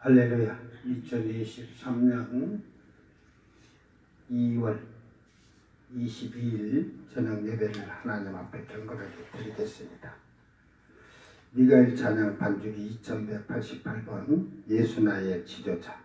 할렐루야. 2023년 2월 22일 저녁 예배를 하나님 앞에 경건하게 드리겠습니다. 미가엘 찬양 반주기 2188번 예수 나의 치료자.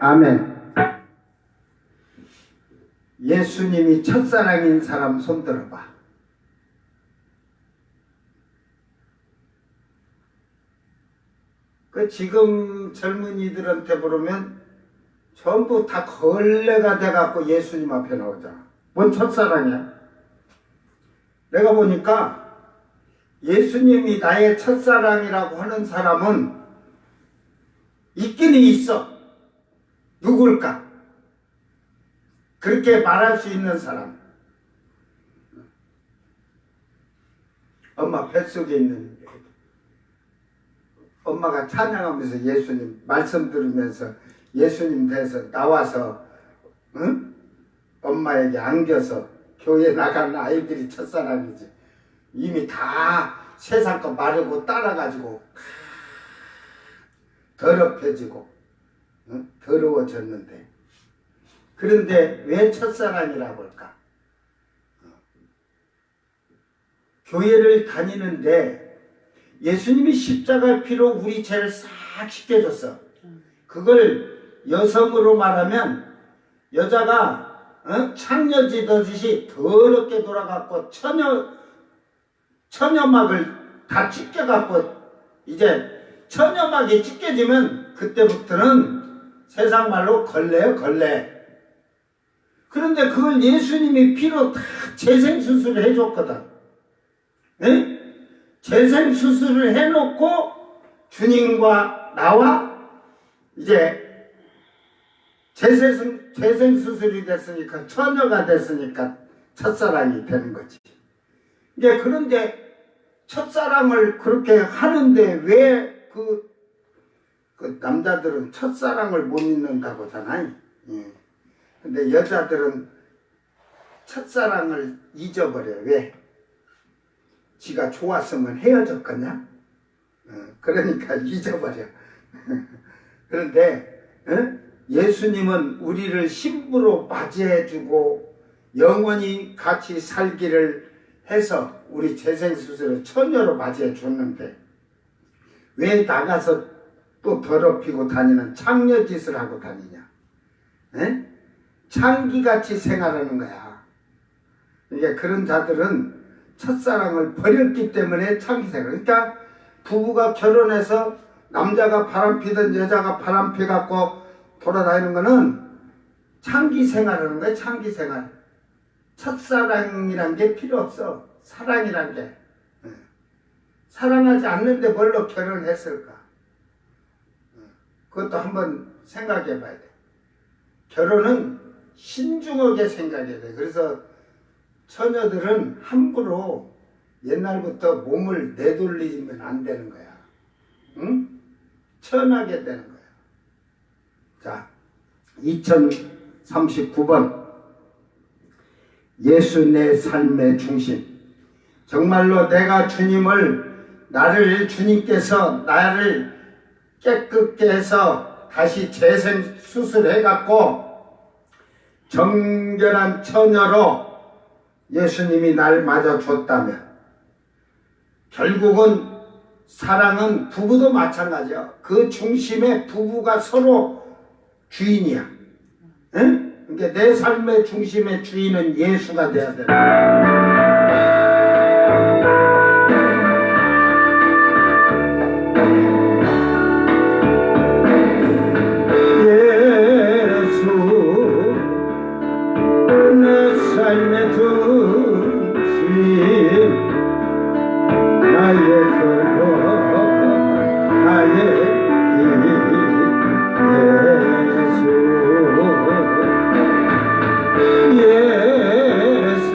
아멘. 예수님이 첫사랑인 사람 손들어봐. 지금 젊은이들한테 부르면 전부 다 걸레가 돼갖고 예수님 앞에 나오잖아. 뭔 첫사랑이야? 내가 보니까 예수님이 나의 첫사랑이라고 하는 사람은 있기는 있어. 누굴까? 그렇게 말할 수 있는 사람. 엄마 뱃속에 있는 엄마가 찬양하면서 예수님 말씀 들으면서 예수님 돼서 나와서 응? 엄마에게 안겨서 교회 나가는 아이들이 첫사랑이지. 이미 다 세상 거 마르고 따라가지고 더럽혀지고 응? 더러워졌는데, 그런데 왜 첫사랑이라고 할까? 교회를 다니는데 예수님이 십자가의 피로 우리 죄를 싹 씻겨줬어. 그걸 여성으로 말하면 여자가 창녀지듯이 더럽게 돌아갔고 처녀막을 다 찢겨갖고 이제 처녀막이 찢겨지면 그때부터는 세상 말로 걸레요, 걸레. 그런데 그걸 예수님이 피로 다 재생수술을 해줬거든. 네? 재생수술을 해놓고 주님과 나와 이제 재생수술이 됐으니까 처녀가 됐으니까 첫사랑이 되는 거지. 이제 그런데 첫사랑을 그렇게 하는데 왜 그 남자들은 첫사랑을 못 잊는다고 하잖아요. 예. 근데 여자들은 첫사랑을 잊어버려. 왜? 지가 좋았으면 헤어졌겠냐? 그러니까 잊어버려. 그런데 예수님은 우리를 신부로 맞이해주고 영원히 같이 살기를 해서 우리 재생수술을 처녀로 맞이해줬는데 왜 나가서 또 더럽히고 다니는 창녀짓을 하고 다니냐? 창기같이 생활하는 거야. 그러니까 그런 자들은 첫사랑을 버렸기 때문에 창기생활. 그러니까 부부가 결혼해서 남자가 바람피든 여자가 바람피 갖고 돌아다니는 거는 창기생활하는 거야. 창기생활. 첫사랑이란 게 필요 없어. 사랑이란 게. 사랑하지 않는데 뭘로 결혼했을까? 그것도 한번 생각해 봐야 돼. 결혼은 신중하게 생각해야 돼. 그래서 처녀들은 함부로 옛날부터 몸을 내돌리면 안 되는 거야. 응? 천하게 되는 거야. 자, 2039번. 예수 내 삶의 중심. 정말로 내가 나를 주님께서 나를 깨끗게 해서 다시 재생수술해갖고 정결한 처녀로 예수님이 날 맞아줬다면, 결국은 사랑은 부부도 마찬가지야. 그 중심에 부부가 서로 주인이야. 응? 그러니까 내 삶의 중심의 주인은 예수가 돼야 돼. 삶의 중심 나의 근원 나의 길 예수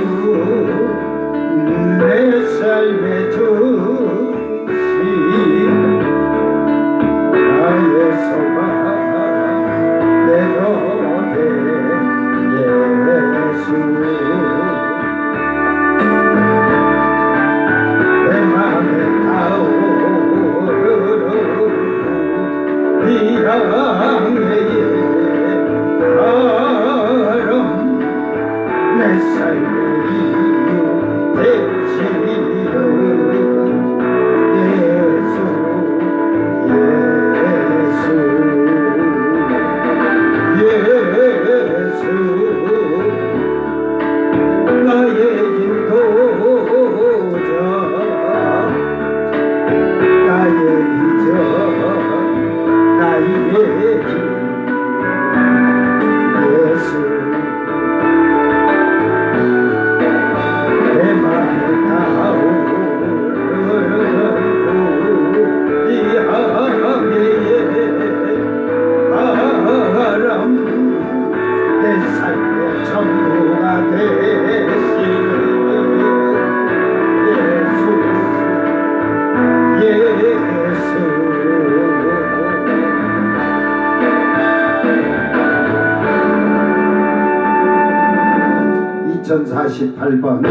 3048번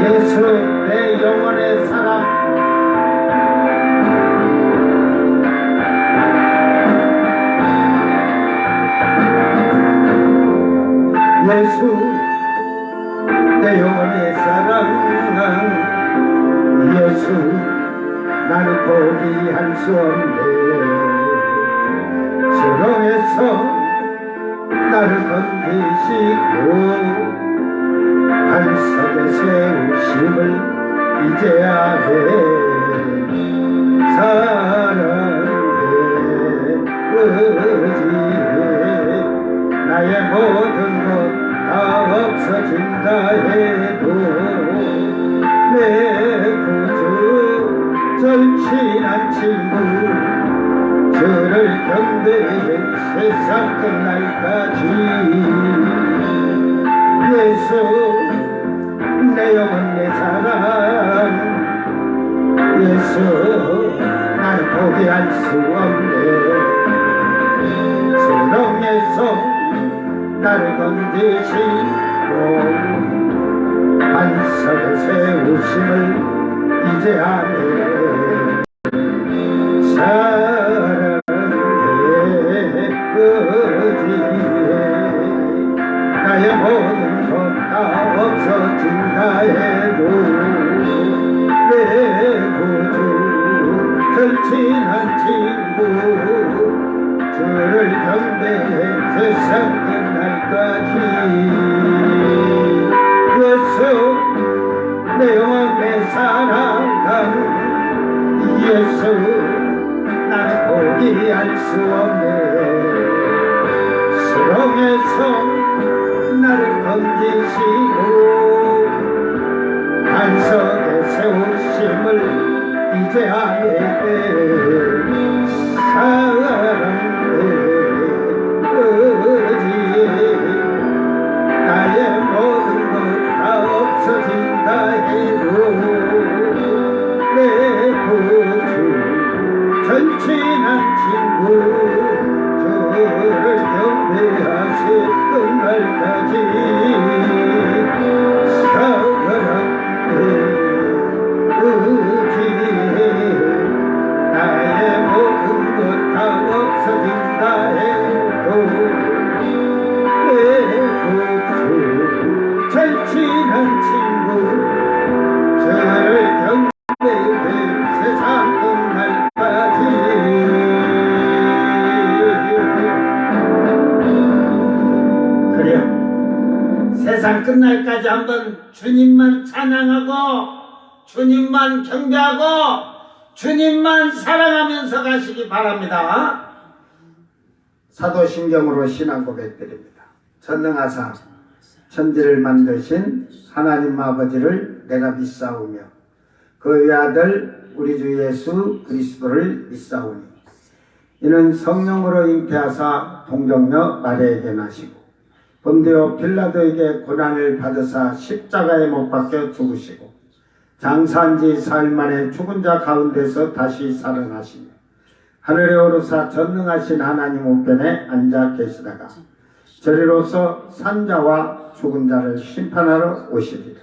예수 내 영혼의 사랑. 예수 내 영혼의 사랑. 예수 나는 포기할 수 없네. 수렁에서 나를 건지시고 반석에 세우심을 이제야 해. 사랑해 의지해. 나의 모든 것 다 없어진다 해도 내 구주 절친한 친구 주를 경배해 세상 끝날까지. 예수 내 영혼 내 사랑. 예수 나는 포기할 수 없네. 수렁에서 나를 건지시고 반석에 세우심을 이제 아네. 사랑해 의지해. 나의 모든 것 다 없어진다 해도 내 구주 절친한 친구 주를 경배해 세상 끝날까지. 예수 내 영혼 내 사랑. 예수 나는 포기할 수 없네. 수렁에서 나를 건지시고 반석에 세우심을 이제 아네. 사랑해 의지해. 나의 모든 것 다 없어진다 해도 내 구주 절친한 친구 주를 경배하시 끝날까지. 사랑해 의지해. 나의 모든 것 다 없어진다 해도 내 구주 절친한 친구 저를 경배해 세상 끝날까지. 그래요. 세상 끝날까지 한번 주님만 찬양하고 주님만 경배하고 주님만 사랑하면서 가시기 바랍니다. 사도신경으로 신앙 고백드립니다. 전능하사 천지를 만드신 하나님 아버지를 내가 믿사오며 그의 아들 우리 주 예수 그리스도를 믿사오니 이는 성령으로 잉태하사 동정녀 마리아에게 나시고 본디오 빌라도에게 고난을 받으사 십자가에 못 박혀 죽으시고 장사한 지 사흘 만에 죽은 자 가운데서 다시 살아나시며 하늘에 오르사 전능하신 하나님 우편에 앉아 계시다가 저리로서 산자와 죽은 자를 심판하러 오시리라.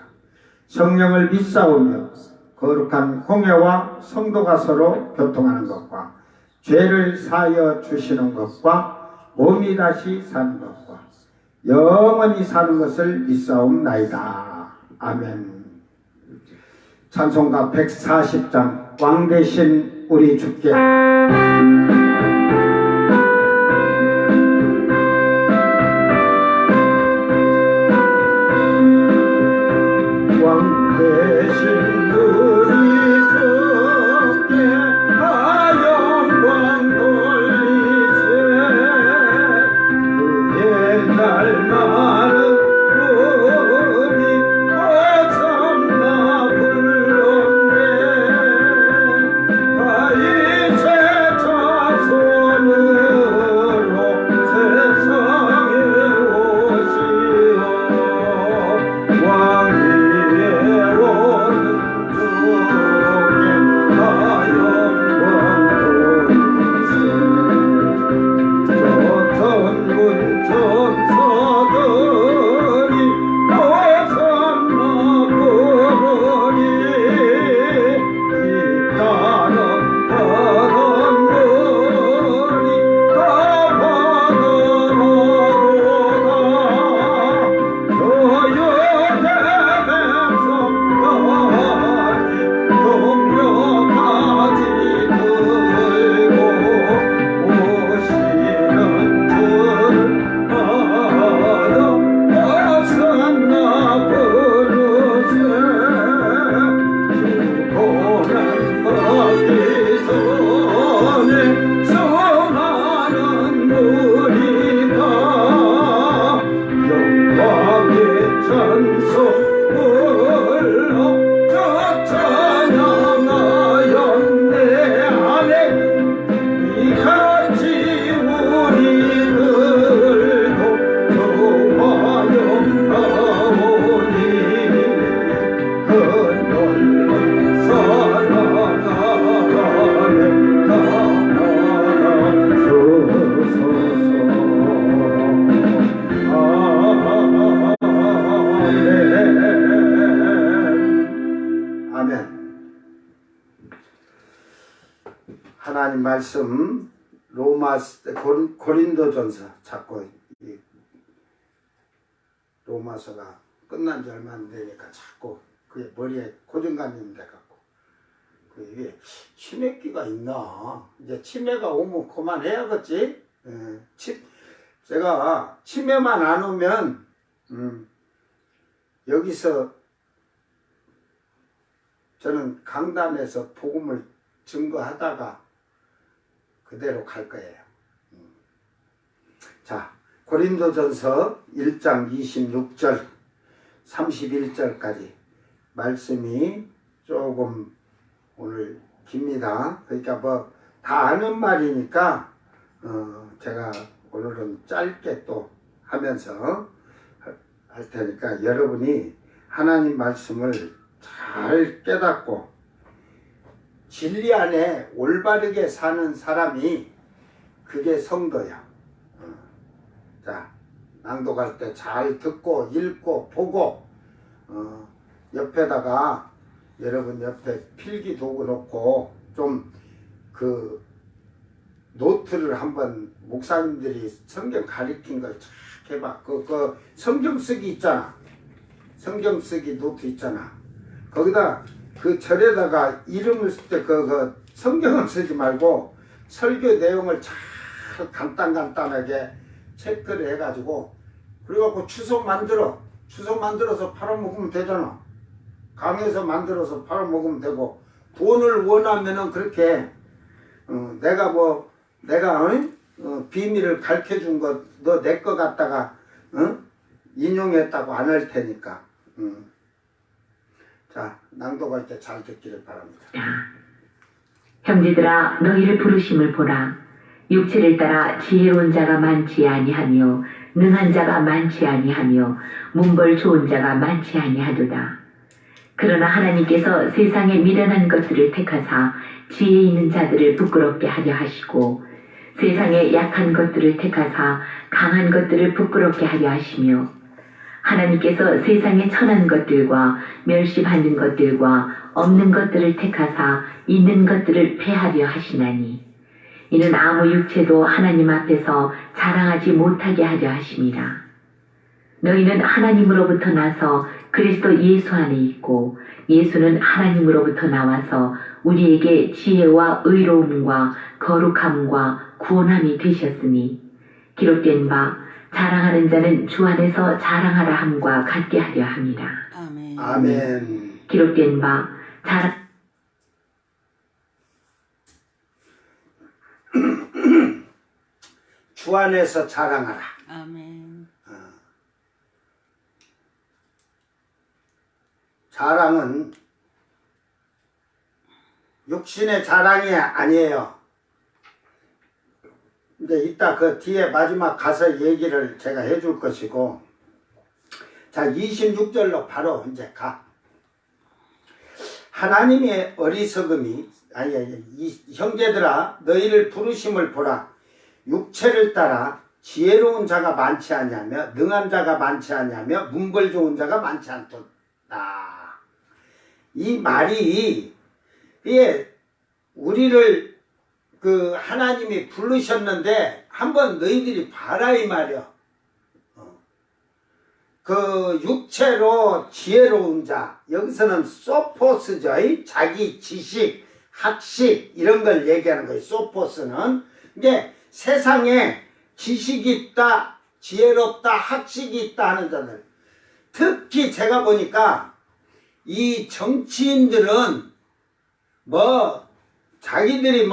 성령을 믿사오며 거룩한 공회와 성도가 서로 교통하는 것과 죄를 사하여 주시는 것과 몸이 다시 사는 것과 영원히 사는 것을 믿사옵나이다. 아멘. 찬송가 140장 왕 대신 우리 주께. 왕 대신 우리 주께 영광 돌리세. 그 옛날 많은 우리 어sam나 불렀네. 다윗의 자손으로 세상에 오시오. 왕 위에 오는 주 하나님 말씀 고린도전서 자꾸 로마서가 끝난 지 얼마 안 되니까 자꾸 그게 머리에 고정관념 돼갖고 이게 치매기가 있나? 이제 치매가 오면 그만해야겠지? 제가 치매만 안 오면 여기서 저는 강단에서 복음을 증거하다가 그대로 갈 거예요. 자, 고린도전서 1장 26절 31절까지 말씀이 조금 오늘 깁니다. 그러니까 뭐 다 아는 말이니까 제가 오늘은 짧게 또 하면서 할 테니까 여러분이 하나님 말씀을 잘 깨닫고 진리 안에 올바르게 사는 사람이 그게 성도야. 자, 낭독할 때 잘 듣고 읽고 보고 옆에다가 여러분 옆에 필기 도구 놓고 좀 그 노트를 한번 목사님들이 성경 가리킨 걸 쫙 해봐. 그 성경 쓰기 있잖아. 성경 쓰기 노트 있잖아. 거기다 그 절에다가 이름을 쓸 때 그 성경을 쓰지 말고 설교 내용을 잘 간단하게 체크를 해가지고 그래갖고 추석 만들어서 팔아먹으면 되잖아. 강에서 만들어서 팔아먹으면 되고 돈을 원하면은 그렇게 내가 비밀을 가르쳐준 거 너 내 거 갖다가 인용했다고 안 할 테니까 자, 낭독할 때 잘 듣기를 바랍니다. 형제들아 너희를 부르심을 보라. 육체를 따라 지혜로운 자가 많지 아니하며 능한 자가 많지 아니하며 문벌 좋은 자가 많지 아니하도다. 그러나 하나님께서 세상에 미련한 것들을 택하사 지혜 있는 자들을 부끄럽게 하려 하시고 세상에 약한 것들을 택하사 강한 것들을 부끄럽게 하려 하시며 하나님께서 세상에 천한 것들과 멸시받는 것들과 없는 것들을 택하사 있는 것들을 패하려 하시나니 이는 아무 육체도 하나님 앞에서 자랑하지 못하게 하려 하심이라. 너희는 하나님으로부터 나서 그리스도 예수 안에 있고 예수는 하나님으로부터 나와서 우리에게 지혜와 의로움과 거룩함과 구원함이 되셨으니 기록된 바 자랑하는 자는 주 안에서 자랑하라 함과 같게 하려 함이라. 아멘. 아멘. 기록된 바 자랑 주 안에서 자랑하라. 아멘. 자랑은 육신의 자랑이 아니에요. 이제 이따 그 뒤에 마지막 가서 얘기를 제가 해줄 것이고, 자 26절로 바로 이제 가. 하나님의 어리석음이 이 형제들아 너희를 부르심을 보라. 육체를 따라 지혜로운 자가 많지 아니하며 능한 자가 많지 아니하며 문벌 좋은 자가 많지 않도다. 이 말이 우리를 그 하나님이 부르셨는데 한번 너희들이 봐라 이 말이야. 그 육체로 지혜로운 자, 여기서는 소포스죠. 자기 지식, 학식 이런 걸 얘기하는 거예요. 소포스는 이게 세상에 지식이 있다, 지혜롭다, 학식이 있다 하는 자들. 특히 제가 보니까 이 정치인들은 자기들이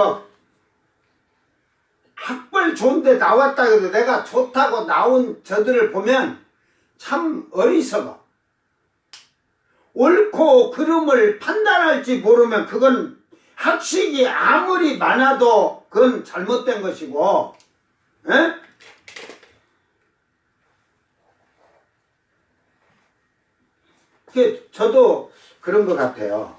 학벌 좋은데 나왔다 그래도 내가 좋다고 나온 저들을 보면 참 어리석어. 옳고 그름을 판단할지 모르면 그건 학식이 아무리 많아도 그건 잘못된 것이고, 에? 저도 그런 것 같아요.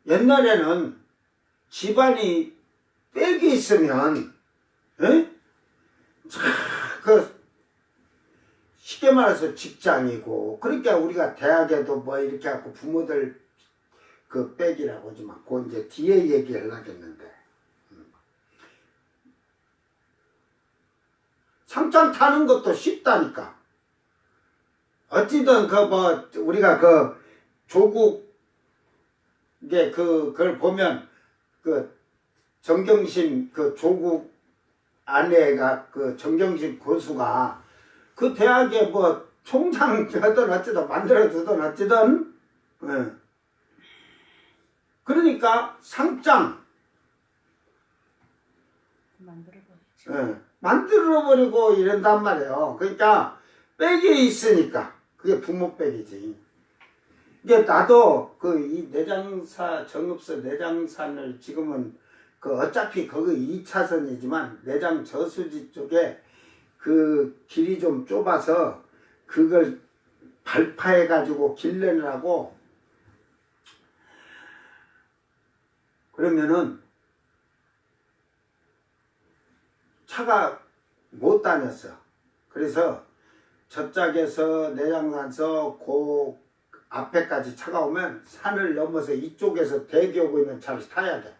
옛날에는 집안이 빽이 있으면 쉽게 말해서 직장이고, 그러니까 우리가 대학에도 뭐 이렇게 하고 부모들 그 백이라고 하지만, 그거 이제 뒤에 얘기를 하겠는데. 상장 타는 것도 쉽다니까. 어찌든 우리가 조국의 그걸 보면 정경심 조국 아내가 정경심 교수가 그 대학에 뭐 총장 하든 어찌든 만들어주든 어찌든 예. 그러니까 상장 만들어버리고 이런단 말이에요. 그러니까 백이 있으니까 그게 부모 백이지. 이게 나도 이 내장사 정읍서 내장산을 지금은 어차피 거기 2차선이지만 내장 저수지 쪽에 그 길이 좀 좁아서 그걸 발파해 가지고 길 내느라고 그러면은 차가 못 다녔어. 그래서 저짝에서 내장산서 그 앞에까지 차가 오면 산을 넘어서 이쪽에서 대기하고 있는 차를 타야 돼.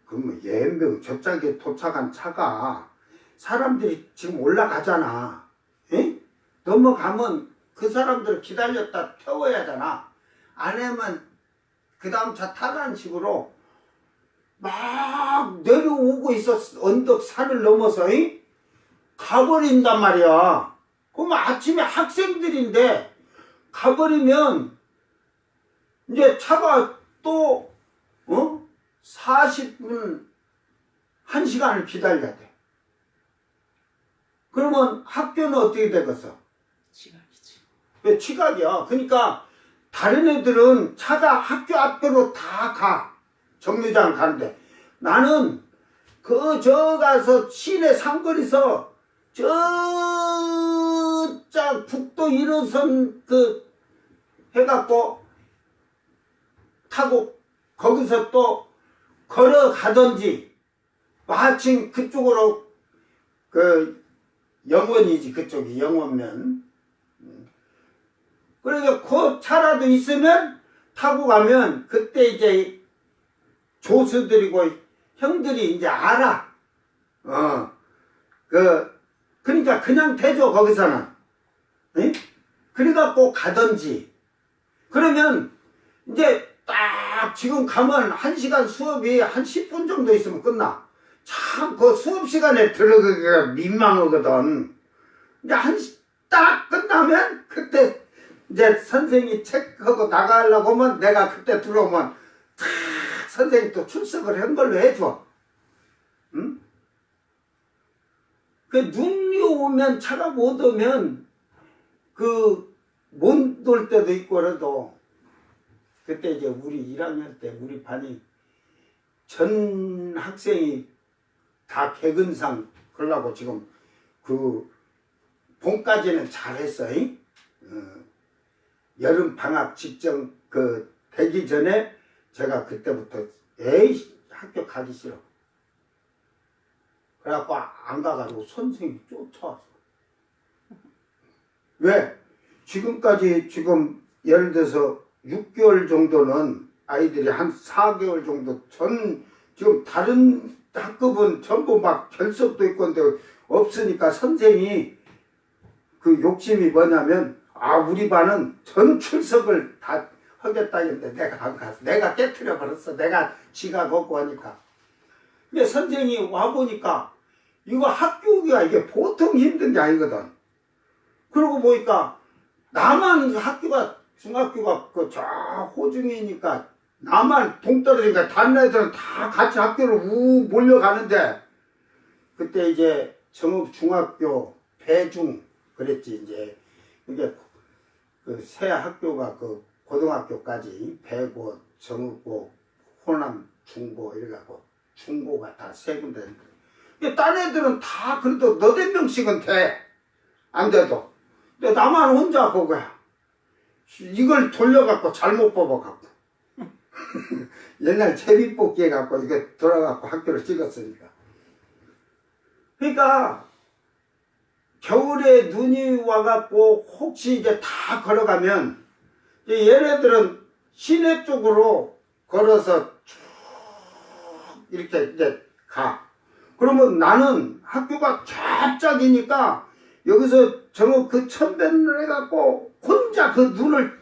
그러면 예명 저짝에 도착한 차가 사람들이 지금 올라가잖아. 에? 넘어가면 그 사람들을 기다렸다 태워야 하잖아. 안 하면 그 다음 차 타라는 식으로 막 내려오고 있었어. 언덕 산을 넘어서 가버린단 말이야. 그러면 아침에 학생들인데 가버리면 이제 차가 또 40분 1시간을 기다려야 돼. 그러면 학교는 어떻게 되겠어? 지각이지. 왜 지각이야? 그러니까 다른 애들은 차가 학교 앞으로 다 가. 정류장 가는데 나는 저 가서 시내 상거리서 저짝 북도 1호선 해갖고 타고 거기서 또 걸어가든지 마침 그쪽으로 영원이지. 그쪽이 영원면. 그러니까 그 차라도 있으면 타고 가면 그때 이제 조수들이고 형들이 이제 알아. 그러니까 그냥 대줘 거기서는. 응? 그래갖고 가든지. 그러면 이제 딱 지금 가면 1시간 수업이 한 10분 정도 있으면 끝나. 참 그 수업 시간에 들어가기가 민망하거든. 이제 딱 끝나면 그때 이제 선생님이 체크하고 나가려고 하면 내가 그때 들어오면 탁 선생님이 또 출석을 한 걸로 해줘. 응? 눈이 오면 차가 못 오면 못 올 때도 있고 그래도 그때 이제 우리 1학년 때 우리 반이 전 학생이 다 개근상 그러려고 지금 봄까지는 잘했어. 여름 방학 직전 되기 전에 제가 그때부터 학교 가기 싫어. 그래갖고 안 가가지고 선생님이 쫓아왔어. 왜? 지금까지 지금 예를 들어서 6개월 정도는 아이들이 한 4개월 정도 지금 다른 학급은 전부 막 결석도 있고 근데 없으니까 선생이 욕심이 뭐냐면 우리 반은 전 출석을 다 하겠다 했는데 내가 안 갔어. 내가 깨트려 버렸어. 내가 지각 없고 하니까. 근데 선생이 와보니까 이거 학교가 이게 보통 힘든 게 아니거든. 그러고 보니까 나만 학교가 중학교가 저 호중이니까 나만 동떨어지니까 다른 애들은 다 같이 학교를 몰려가는데 그때 이제 정읍중학교 배중 그랬지. 이제 이게 새 학교가 고등학교까지 배고 정읍고 호남 중고 이래갖고 중고가 다 세 군데. 딴 애들은 다 그래도 너댓 명씩은 돼. 안 돼도. 근데 나만 혼자 그거야. 이걸 돌려갖고 잘못 뽑아갖고. 옛날 제비뽑기 해갖고 이게 돌아갖고 학교를 찍었으니까. 그러니까 겨울에 눈이 와갖고 혹시 이제 다 걸어가면 이제 얘네들은 시내 쪽으로 걸어서 쭉 이렇게 이제 가. 그러면 나는 학교가 쫙쫙이니까 여기서 정말 그 천변을 해갖고 혼자 그 눈을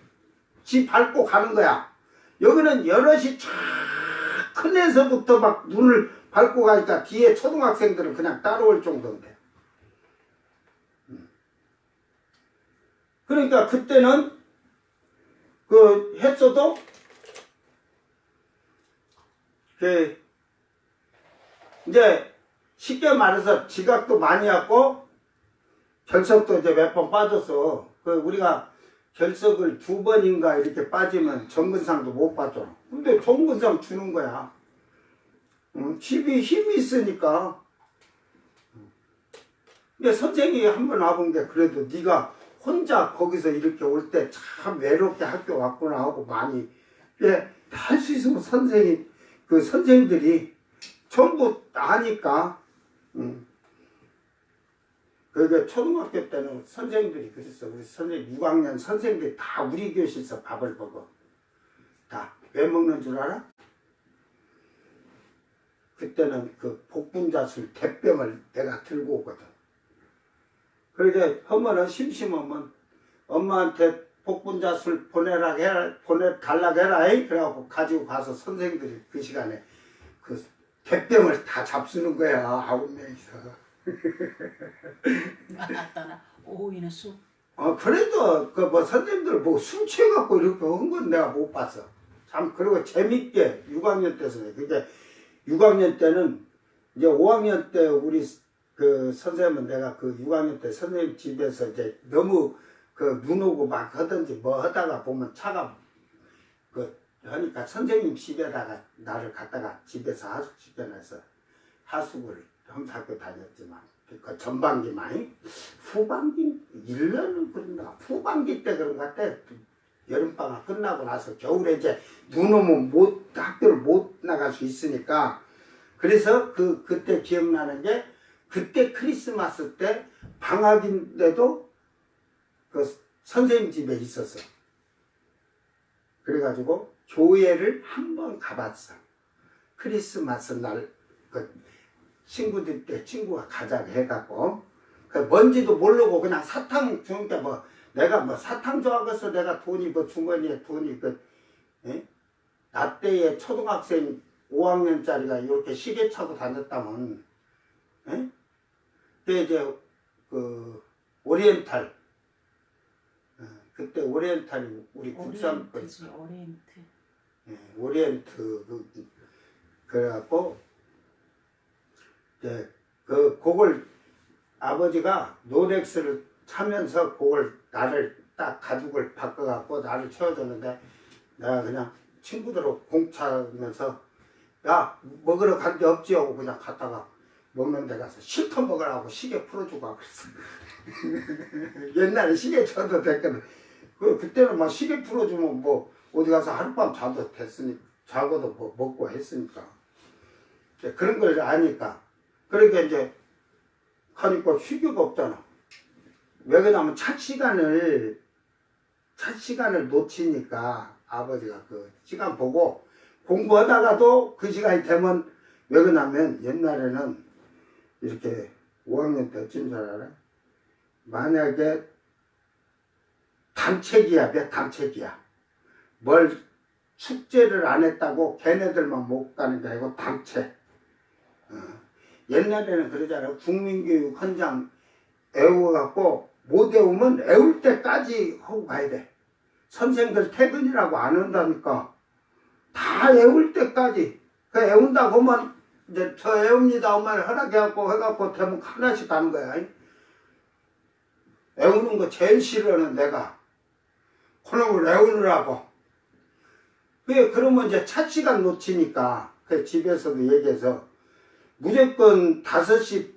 밟고 가는 거야. 여기는 여럿이 쫙 큰 애서부터 막 눈을 밟고 가니까 뒤에 초등학생들은 그냥 따라올 정도인데. 그러니까 그때는 그 했어도 그 이제 쉽게 말해서 지각도 많이 했고 결석도 이제 몇 번 빠졌어. 그 우리가 결석을 2번인가 이렇게 빠지면 정근상도 못 받잖아. 근데 정근상 주는 거야. 집이 힘이 있으니까. 근데 선생님이 한 번 와본 게 그래도 네가 혼자 거기서 이렇게 올 때 참 외롭게 학교 왔구나 하고 많이 할 수 있으면 그 선생님들이 전부 아니까. 그게 초등학교 때는 선생님들이 그랬어. 우리 선생님 6학년 선생님들이 다 우리 교실에서 밥을 먹어. 다. 왜 먹는 줄 알아? 그때는 그 복분자술 대병을 내가 들고 오거든. 그러게 하면은 심심하면 엄마한테 복분자술 보내달라고 해라. 그래갖고 가지고 가서 선생님들이 그 시간에 그 대병을 다 잡수는 거야. 9명이서. 아따라 오이는 쑥. 그래도 그 뭐 선생님들 뭐 술 취해갖고 이렇게 한 건 내가 못 봤어. 참 그리고 재밌게 6학년 때서 그게 6학년 때는 이제 5학년 때 우리 그 선생님은 내가 그 6학년 때 선생님 집에서 이제 너무 그 눈 오고 막 하든지 뭐 하다가 보면 차가 그 하니까 선생님 집에다가 나를 갖다가 집에서 하숙시켜놔서 하숙을 형사학교 다녔지만 그 전반기만 후반기 1년은 그런가 후반기 때 그런 것 같아. 여름방학 끝나고 나서 겨울에 이제 눈 오면 학교를 못 나갈 수 있으니까 그래서 그때 기억나는 게 그때 크리스마스 때 방학인데도 그 선생님 집에 있었어. 그래가지고 교회를 한 번 가봤어. 크리스마스 날 그 친구들 때 친구가 가자고 해갖고 그 뭔지도 모르고 그냥 사탕 주니까 뭐 내가 뭐 사탕 좋아하겠어. 내가 돈이 뭐 주머니에 돈이 나 때에 초등학생 5학년짜리가 이렇게 시계 차고 다녔다면 그때 이제 그 오리엔탈 그때 오리엔탈이 우리 국산 오리엔트지 오리엔트. 오리엔트 그래갖고 그걸 아버지가 노렉스를 차면서 그걸 나를 딱 가죽을 바꿔갖고 나를 채워줬는데 내가 그냥 친구들하고 공차면서 야 먹으러 간 데 없지 하고 그냥 갔다가 먹는 데 가서 실컷 먹으라고 시계 풀어주고 그랬어. 옛날에 시계 쳐도 됐거든. 그때는 막 시계 풀어주면 뭐 어디 가서 하룻밤 자도 됐으니까 자고도 뭐 먹고 했으니까 그런 걸 아니까 그러니까 이제 하니까 휴교가 없잖아. 왜 그러냐면 첫 시간을 놓치니까 아버지가 그 시간 보고 공부하다가도 그 시간이 되면 왜 그러냐면 옛날에는 이렇게 5학년 때 어쩐 줄 알아? 만약에 단책이야. 몇 단책이야. 뭘 숙제를 안 했다고 걔네들만 못 가는 게 아니고 단책. 옛날에는 그러잖아요. 국민교육 헌장 애워갖고 못 애우면 애울 때까지 하고 가야 돼. 선생들 퇴근이라고 안 한다니까. 다 애울 때까지. 그 애운다고 하면 이제 저 애웁니다. 엄마를 허락해갖고 해갖고 되면 하나씩 가는 거야. 애우는 거 제일 싫어하는 내가. 그놈을 애우느라고. 그러면 이제 첫 시간 놓치니까 그 집에서도 얘기해서 무조건 5시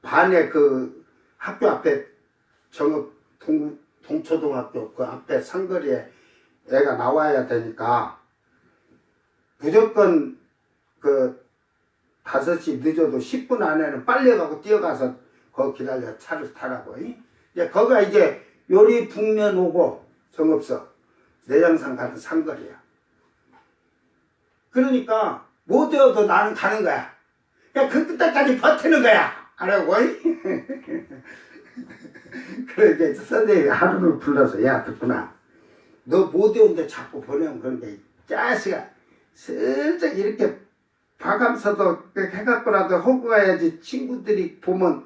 반에 그 학교 앞에 정읍 동초등학교 그 앞에 상거리에 애가 나와야 되니까 무조건 그 5시 늦어도 10분 안에는 빨리 가고 뛰어가서 거기 기다려 차를 타라고. 이제 거기가 이제 요리 북면 오고 정읍서 내장산 가는 상거리야. 그러니까 못 외워도 나는 가는 거야. 그냥 그 끝까지 버티는 거야. 알아고. 그러니까 선생님이 하루를 불러서 야 듣구나. 너 못 외운데 자꾸 보내면 그런데 이 자식아 슬쩍 이렇게 봐감서도 해갖고라도 하고 가야지 친구들이 보면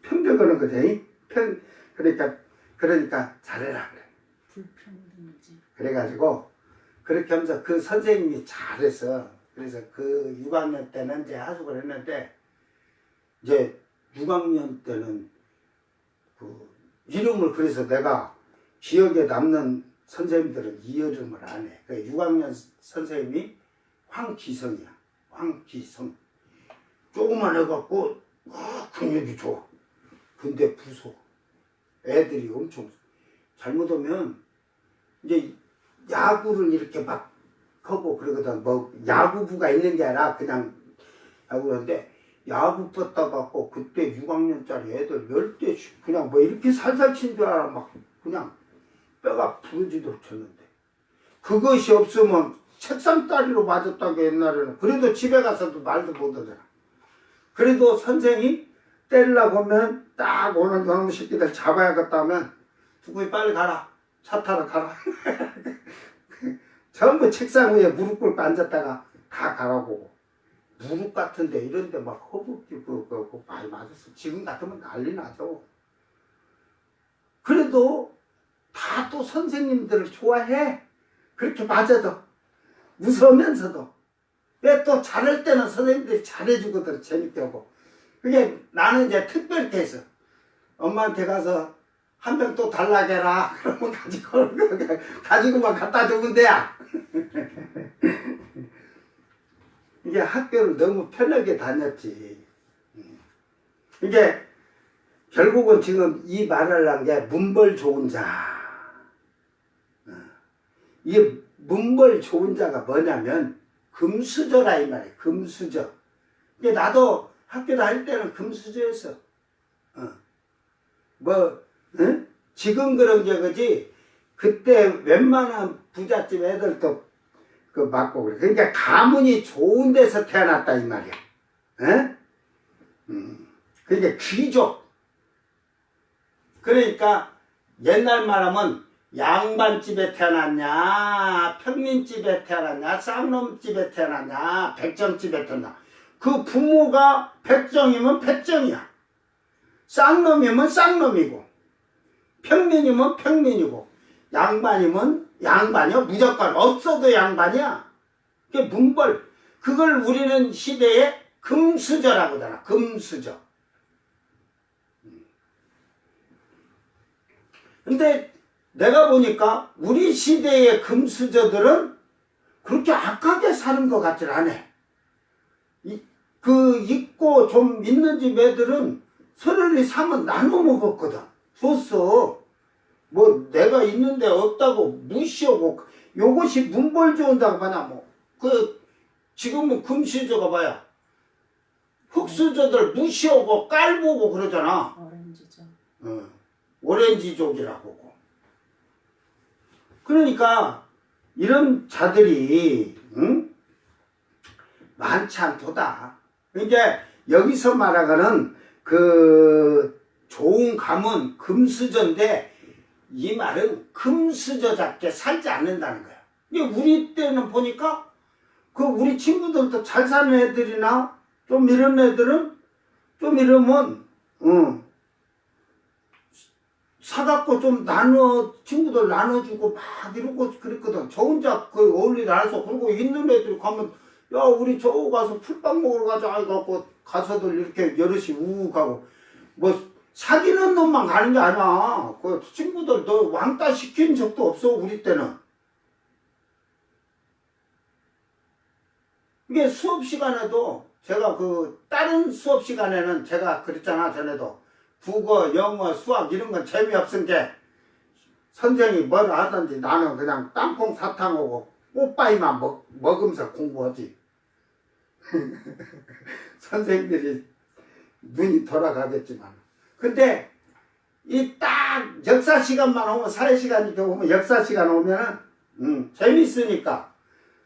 편벽하는 거지. 그러니까 잘해라 그래. 불평등이지. 그래가지고 그렇게 하면서 그 선생님이 잘했어. 그래서 그 6학년 때는 이제 하숙을 했는데 이제 6학년 때는 그 이름을 그래서 내가 기억에 남는 선생님들은 이 이름을 안 해. 그 6학년 선생님이 황기성이야. 황기성. 조그만 해갖고 근육이 좋아. 근데 무서워. 애들이 엄청 잘못하면 이제 야구를 이렇게 막 하고 그러거든. 뭐 야구부가 있는 게 아니라 그냥 야구하는데 야구 떴다 갖고 그때 6학년짜리 애들 10대씩 그냥 뭐 이렇게 살살 친 줄 알아. 막 그냥 뼈가 부러지도록 쳤는데 그것이 없으면 책상 다리로 맞았다고 옛날에는. 그래도 집에 가서도 말도 못하잖아. 그래도 선생이 때리려고 하면 딱 오는 저놈 새끼들 잡아야겠다 하면 두구이 빨리 가라. 차 타러 가라. 전부 책상 위에 무릎 꿇고 앉았다가 다 가라고. 무릎 같은데 이런데 막 허벅지 그 많이 맞았어. 지금 같으면 난리 나죠. 그래도 다 또 선생님들을 좋아해. 그렇게 맞아도 무서우면서도. 왜 또 잘할 때는 선생님들이 잘해주거든. 재밌게 하고. 그게 나는 이제 특별 케이스. 엄마한테 가서 한 병 또 달라게라. 그러면 가지고만 갖다 주면 돼야. 이게 학교를 너무 편하게 다녔지. 이게 결국은 지금 이 말을 한 게 문벌 좋은 자. 이게 문벌 좋은 자가 뭐냐면 금수저라 이 말이야. 금수저. 이게 나도 학교 다닐 때는 금수저였어. 응? 지금 그런 게 그지. 그때 웬만한 부잣집 애들도 그 맞고 그래. 그러니까 가문이 좋은 데서 태어났다 이 말이야. 응? 그러니까 귀족. 그러니까 옛날 말하면 양반집에 태어났냐, 평민집에 태어났냐, 쌍놈집에 태어났냐, 백정집에 태어났냐. 그 부모가 백정이면 백정이야. 쌍놈이면 쌍놈이고, 평민이면 평민이고, 양반이면 양반이야. 무조건 없어도 양반이야. 그게 문벌. 그걸 우리는 시대에 금수저라고 하잖아. 금수저. 근데 내가 보니까 우리 시대의 금수저들은 그렇게 악하게 사는 것 같질 않아. 그 있고 좀 있는 집 애들은 서로를 사면 나눠 먹었거든. 줬어. 뭐 내가 있는데 없다고 무시하고. 요것이 문벌 좋은다고 봐냐. 뭐 지금은 금수저가 봐야 흑수저들 무시하고 깔보고 그러잖아. 오렌지죠. 오렌지족이라고. 그러니까 이런 자들이 많지 않도다. 그러니까 여기서 말하고는 그 좋은 가문 금수저인데 이 말은 금수저답게 살지 않는다는 거야. 근데 우리 때는 보니까 그 우리 친구들도 잘 사는 애들이나 좀 이런 애들은 좀 이러면 사갖고 좀 친구들 나눠주고 막 이러고 그랬거든. 저 혼자 그 어울리지 않아서. 그리고 있는 애들이 가면, 야, 우리 저 가서 풀빵 먹으러 가자. 해갖고 가서들 이렇게 여럿이 우욱 하고. 뭐, 사귀는 놈만 가는 게 아니야. 그 친구들 너 왕따 시킨 적도 없어, 우리 때는. 이게 수업 시간에도 제가 다른 수업 시간에는 제가 그랬잖아, 전에도. 국어, 영어, 수학 이런 건 재미없은 게 선생이 뭘 하든지 나는 그냥 땅콩 사탕하고 뽀빠이만 먹으면서 공부하지. 선생님들이 눈이 돌아가겠지만. 근데 이 딱 역사 시간만 오면, 사회 시간이 오면, 역사 시간 오면은 재밌으니까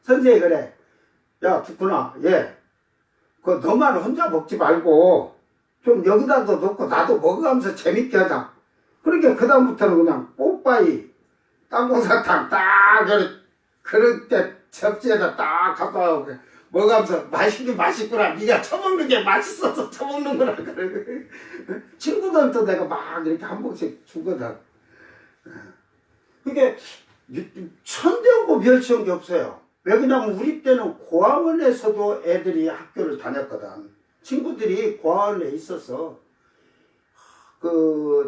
선생이 그래. 야 두쿠나, 그 너만 혼자 먹지 말고 좀 여기다도 넣고 나도 먹으면서 재밌게 하자. 그러니까 그다음부터는 그냥 뽀빠이 땅콩사탕 딱 그럴 때 접시에다 딱 갖고 와서 먹으면서 맛있긴 맛있구나. 네가 처먹는 게 맛있어서 처먹는구나. 그래. 친구들도 내가 막 이렇게 한 번씩 주거든. 그게 천대하고 멸치한 게 없어요. 왜 그러냐면 우리 때는 고아원에서도 애들이 학교를 다녔거든. 친구들이 고아원에 있어서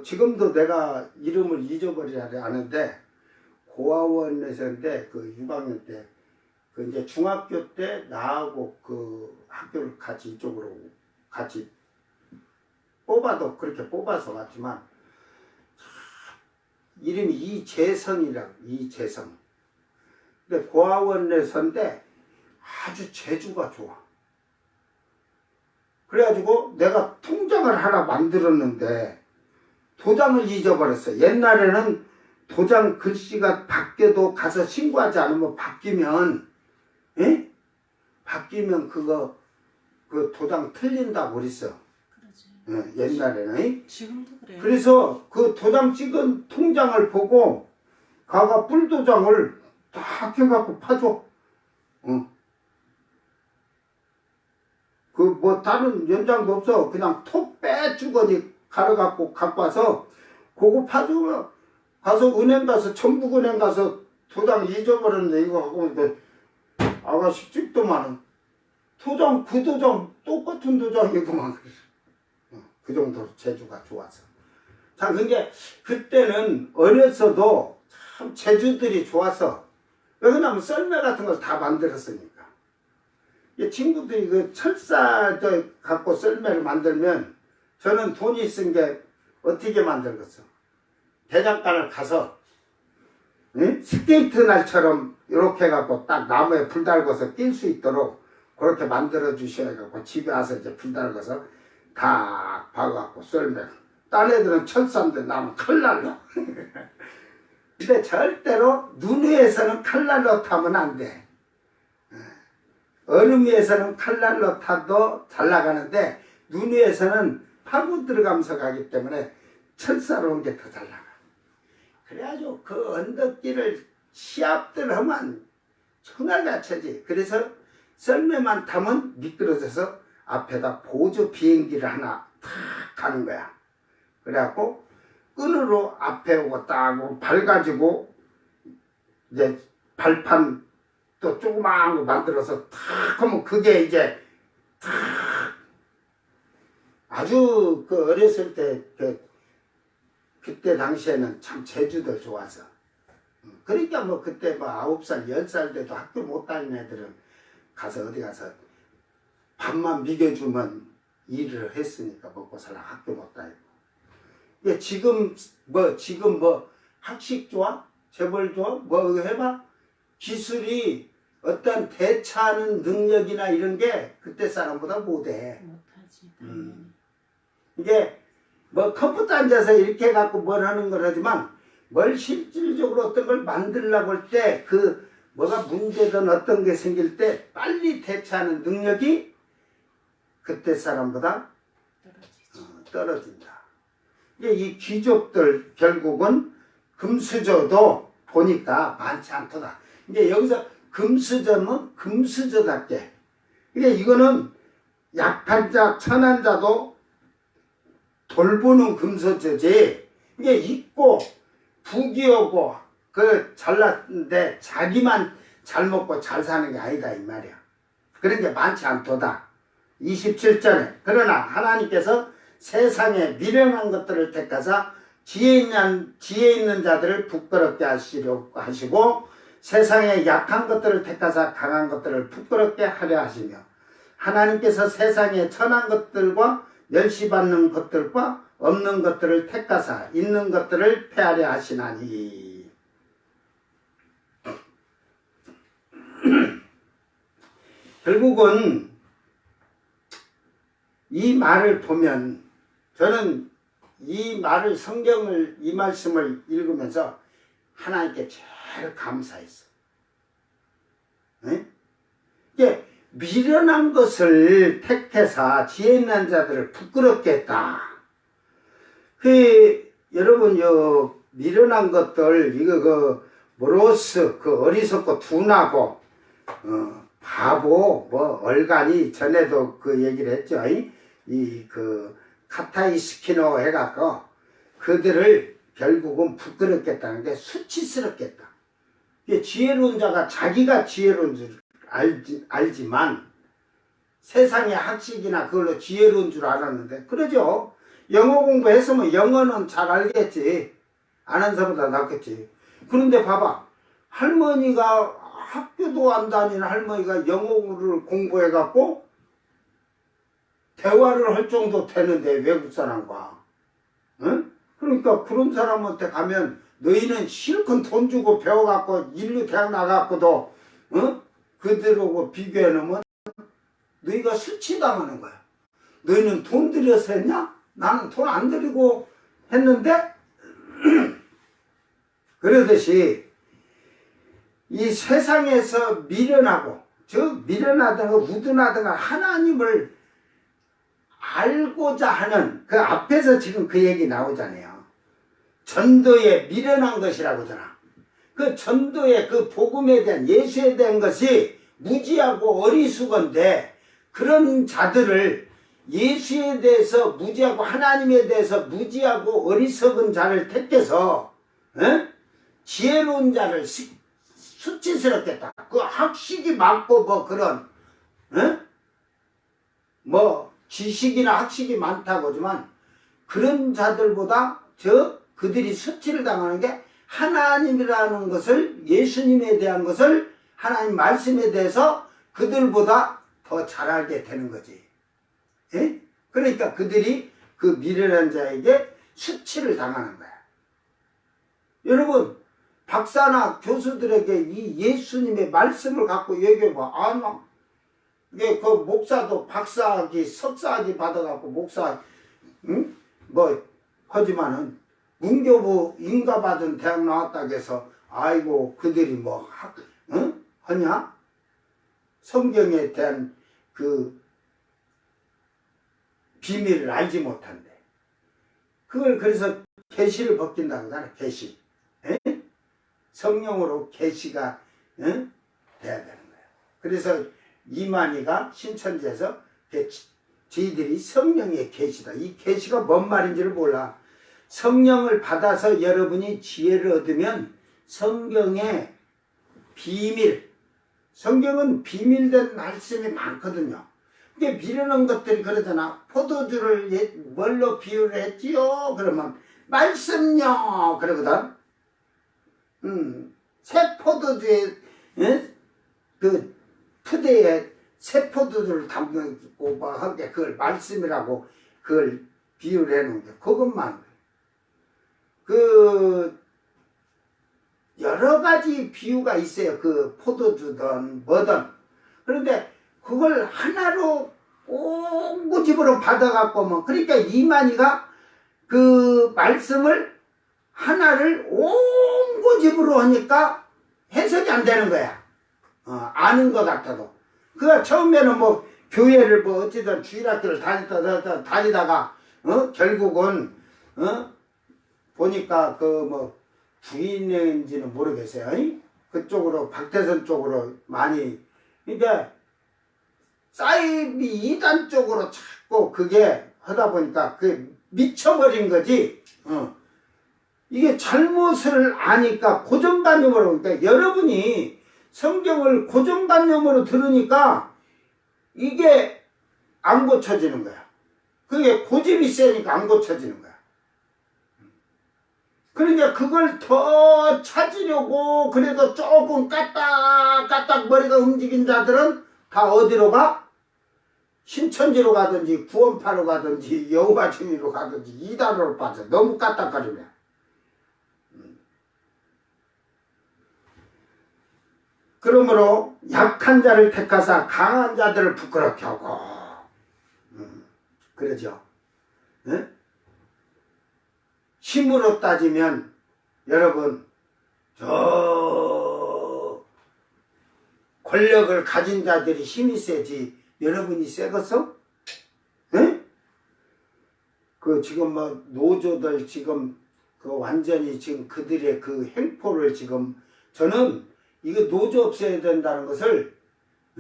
지금도 내가 이름을 잊어버리지 않은데 고아원에서인데 6학년 때 이제 중학교 때 나하고 학교를 같이 이쪽으로 같이 뽑아도 그렇게 뽑아서 왔지만 이름이 이재성이라고. 이재성. 근데 고아원에서인데 아주 재주가 좋아. 그래가지고 내가 통장을 하나 만들었는데 도장을 잊어버렸어. 옛날에는 도장 글씨가 바뀌어도 가서 신고하지 않으면 바뀌면 그 도장 틀린다고 그랬어. 그러지. 옛날에는. 지금도 그래. 그래서 그 도장 찍은 통장을 보고 가가 뿔도장을 딱 해갖고 파줘. 다른 연장도 없어. 그냥 톡 빼주거니 갈아갖고 갖고 와서 그거 파주면 가서 은행 가서 전북은행 가서 도장 잊어버렸는데 이거 하고 아가씨 찍더만은 도장 그 도장 똑같은 도장이구만. 그 정도로 재주가 좋아서. 자, 근데 그때는 어렸어도 참 재주들이 좋아서. 왜 그러냐면 썰매 같은 걸 다 만들었으니까. 친구들이 철사 갖고 썰매를 만들면 저는 돈이 쓴 게 어떻게 만들겠어? 대장간을 가서 스케이트 날처럼 이렇게 해갖고 딱 나무에 불 달궈서 뛸 수 있도록 그렇게 만들어 주셔야겠고 집에 와서 이제 불 달궈서 다 박아갖고 썰매. 딴 애들은 철사인데 나는 칼날로. 근데 절대로 눈 위에서는 칼날로 타면 안 돼. 얼음 위에서는 칼날로 타도 잘 나가는데 눈 위에서는 파고 들어가면서 가기 때문에 철사로 온 게 더 잘 나가. 그래가지고 그 언덕길을 시합들 하면 청알같이. 그래서 썰매만 타면 미끄러져서 앞에다 보조 비행기를 하나 탁 가는 거야. 그래갖고 끈으로 앞에 오고 딱 발 가지고 이제 발판 또 조그마한 거 만들어서 탁 하면 그게 이제 탁 아주 어렸을 때 그때 당시에는 참 재주도 좋아서. 그러니까 그때 9살 10살 돼도 학교 못 다니는 애들은 가서 어디 가서 밥만 먹여주면 일을 했으니까 먹고 살아. 학교 못 다니고. 지금 학식 좋아? 재벌 좋아? 이거 해봐? 기술이 어떤 대처하는 능력이나 이런 게 그때 사람보다 못해. 못하지. 이게 컴퓨터 앉아서 이렇게 해갖고 뭘 하는 걸 하지만 뭘 실질적으로 어떤 걸 만들려고 할 때 뭐가 문제든 어떤 게 생길 때 빨리 대처하는 능력이 그때 사람보다 떨어진다. 이 귀족들 결국은 금수저도 보니까 많지 않더라. 이제 여기서 금수저는 금수저답게. 이거는 약한 자, 천한 자도 돌보는 금수저지. 이게 있고 부귀하고 잘났는데 자기만 잘 먹고 잘 사는 게 아니다 이 말이야. 그런 게 많지 않도다. 27절에 그러나 하나님께서 세상에 미련한 것들을 택하사 지혜 있는 자들을 부끄럽게 하시려고 하시고 세상에 약한 것들을 택하사 강한 것들을 부끄럽게 하려 하시며 하나님께서 세상에 천한 것들과 멸시받는 것들과 없는 것들을 택하사 있는 것들을 폐하려 하시나니. 결국은 이 말을 보면 저는 이 말을 성경을 이 말씀을 읽으면서 하나님께 제일 감사했어. 네? 이게 미련한 것을 택해서 지혜 있는 자들을 부끄럽게 했다. 여러분 미련한 것들 이거 모로스 어리석고 둔하고 바보 얼간이 전에도 그 얘기를 했죠. 카타이스키노 해갖고 그들을 결국은 부끄럽겠다는 게 수치스럽겠다. 지혜로운 자가 자기가 지혜로운 줄 알지만 세상의 학식이나 그걸로 지혜로운 줄 알았는데 그러죠. 영어 공부했으면 영어는 잘 알겠지. 아는 사람보다 낫겠지. 그런데 봐봐. 할머니가 학교도 안 다니는 할머니가 영어를 공부해갖고 대화를 할 정도 되는데 외국 사람과. 응? 그러니까 그런 사람한테 가면 너희는 실컷 돈 주고 배워갖고 인류 대학 나갖고도 그들하고 비교해놓으면 너희가 수치당하는 거야. 너희는 돈 들여서 했냐? 나는 돈 안 들이고 했는데 그러듯이 이 세상에서 미련하고 미련하든가 우둔하든가 하나님을 알고자 하는 그 앞에서 지금 그 얘기 나오잖아요. 전도에 미련한 것이라고 하잖아. 그 전도의 그 복음에 대한 예수에 대한 것이 무지하고 어리숙은데 그런 자들을 예수에 대해서 무지하고 하나님에 대해서 무지하고 어리석은 자를 택해서 지혜로운 자를 수치스럽겠다. 그 학식이 많고 그런 지식이나 학식이 많다고 하지만 그런 자들보다 그들이 수치를 당하는 게 하나님이라는 것을 예수님에 대한 것을 하나님 말씀에 대해서 그들보다 더 잘 알게 되는 거지. 예? 그러니까 그들이 그 미련한 자에게 수치를 당하는 거야. 여러분 박사나 교수들에게 이 예수님의 말씀을 갖고 얘기해봐. 이게 그 목사도 박사학위 석사학위 받아갖고 목사 하지만은 문교부 인가받은 대학 나왔다고 해서 아이고 그들이 하냐? 성경에 대한 그 비밀을 알지 못한대. 그걸 그래서 계시를 벗긴다고 하잖아. 계시. 성령으로 계시가 돼야 되는 거야. 그래서 이만희가 신천지에서 저희들이 성령의 계시다. 이 계시가 뭔 말인지를 몰라. 성령을 받아서 여러분이 지혜를 얻으면 성경의 비밀, 성경은 비밀된 말씀이 많거든요. 이게 미련한 것들이 그러잖아. 포도주를 뭘로 비유를 했지요? 그러면 말씀요 그러거든. 새 포도주에 그 푸대에 새 포도주를 담고 하게 그걸 말씀이라고 그걸 비유를 해놓은 게 그것만. 여러 가지 비유가 있어요. 그 포도주든 뭐든. 그런데 그걸 하나로 온 고집으로 받아갖고 그러니까 이만희가 그 말씀을 하나를 온 고집으로 하니까 해석이 안 되는 거야. 아는 것 같아도. 그가 처음에는 교회를 어찌든 주일학교를 다니다가 결국은 보니까 부인인지는 모르겠어요. 그쪽으로 박태선 쪽으로 많이 그러니까 사이비 이단 쪽으로 자꾸 그게 하다 보니까 그게 미쳐버린 거지. 이게 잘못을 아니까 고정관념으로 그러니까 여러분이 성경을 고정관념으로 들으니까 이게 안 고쳐지는 거야. 그게 고집이 세니까 안 고쳐지는 거야. 그러니까 그걸 더 찾으려고 그래도 조금 까딱 머리가 움직인 자들은 다 어디로 가? 신천지로 가든지 구원파로 가든지 여호와 증인으로 가든지 이단으로 빠져. 너무 까딱거리면. 그러므로 약한 자를 택하사 강한 자들을 부끄럽게 하고 그러죠. 예? 힘으로 따지면 여러분 저 권력을 가진 자들이 힘이 세지 여러분이 세겠어? 예? 그 지금 뭐 노조들 지금 그 완전히 지금 그들의 그 횡포를 지금 저는 이거 노조 없애야 된다는 것을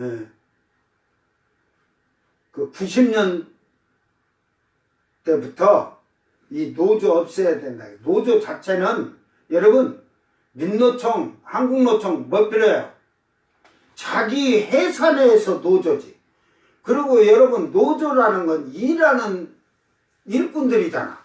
예, 그 90년 때부터 이 노조 없애야 된다. 노조 자체는 여러분 민노총, 한국노총 뭐 필요해요? 자기 회사 내에서 노조지. 그리고 여러분 노조라는 건 일하는 일꾼들이잖아.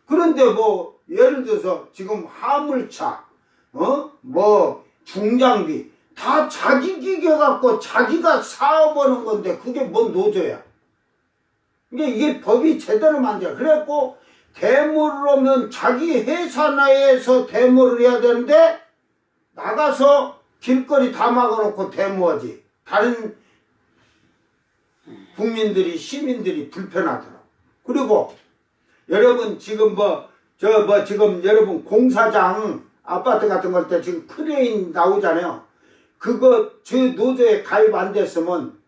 그런데 뭐 예를 들어서 지금 화물차, 뭐 중장비 다 자기 기계 갖고 자기가 사업하는 건데 그게 뭔 노조야? 이게 법이 제대로 만들어. 그래갖고 데모를 하면 자기 회사 내에서 데모를 해야 되는데 나가서 길거리 다 막아놓고 데모하지. 다른 국민들이 시민들이 불편하더라고. 그리고 여러분 지금 지금 여러분 공사장 아파트 같은 걸 때 지금 크레인 나오잖아요. 그거 저 노조에 가입 안 됐으면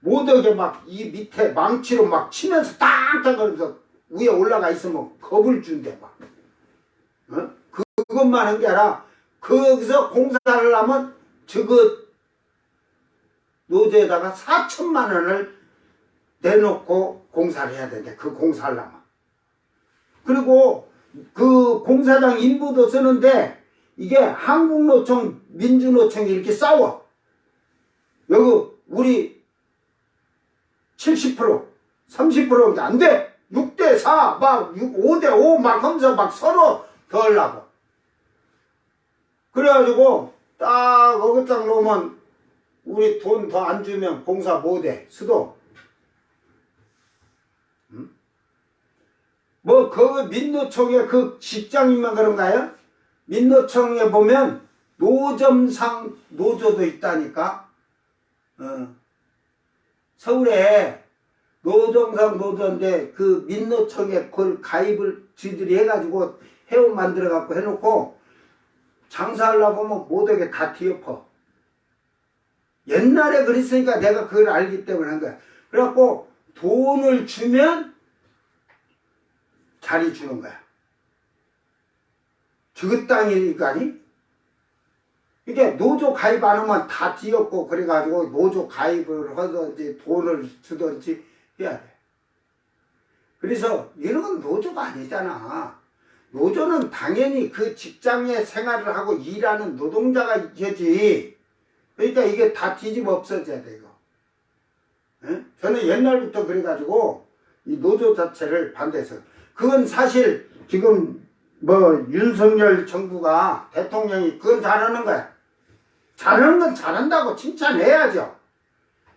못하게 막 이 밑에 망치로 막 치면서 딱딱 거리면서 위에 올라가 있으면 겁을 준대 막. 그것만 한 게 아니라 거기서 공사를 하면 저거 노조에다가 4천만 원을 내놓고 공사를 해야 되는데 그 공사를 하면. 그리고 그 공사장 인부도 쓰는데 이게 한국노총, 민주노총이 이렇게 싸워. 여기 우리 70%, 30%인데 안 돼! 6대4, 막 5대5 막 하면서 막 서로 더 하려고. 그래가지고 딱 거기 딱 놓으면 우리 돈 더 안 주면 공사 못해. 수도. 뭐, 그, 민노총의 그 직장인만 그런가요? 민노총에 보면, 노점상 노조도 있다니까? 서울에 노점상 노조인데, 그 민노총에 그걸 가입을 지들이 해가지고, 회원 만들어갖고 해놓고, 장사하려고 하면 못하게 다 뒤엎어. 옛날에 그랬으니까 내가 그걸 알기 때문에 한 거야. 그래갖고, 돈을 주면, 자리 주는 거야. 저것 땅이니까니? 이게 노조 가입 안 하면 다 뒤엎고 그래가지고 노조 가입을 하든지 돈을 주든지 해야 돼. 그래서 이런 건 노조가 아니잖아. 노조는 당연히 그 직장에 생활을 하고 일하는 노동자가 있지. 그러니까 이게 다 뒤집어 없어져야 돼, 이거. 에? 저는 옛날부터 그래가지고 이 노조 자체를 반대해서. 그건 사실 지금 뭐 윤석열 정부가 대통령이 그건 잘하는 거야. 잘하는 건 잘한다고 칭찬해야죠.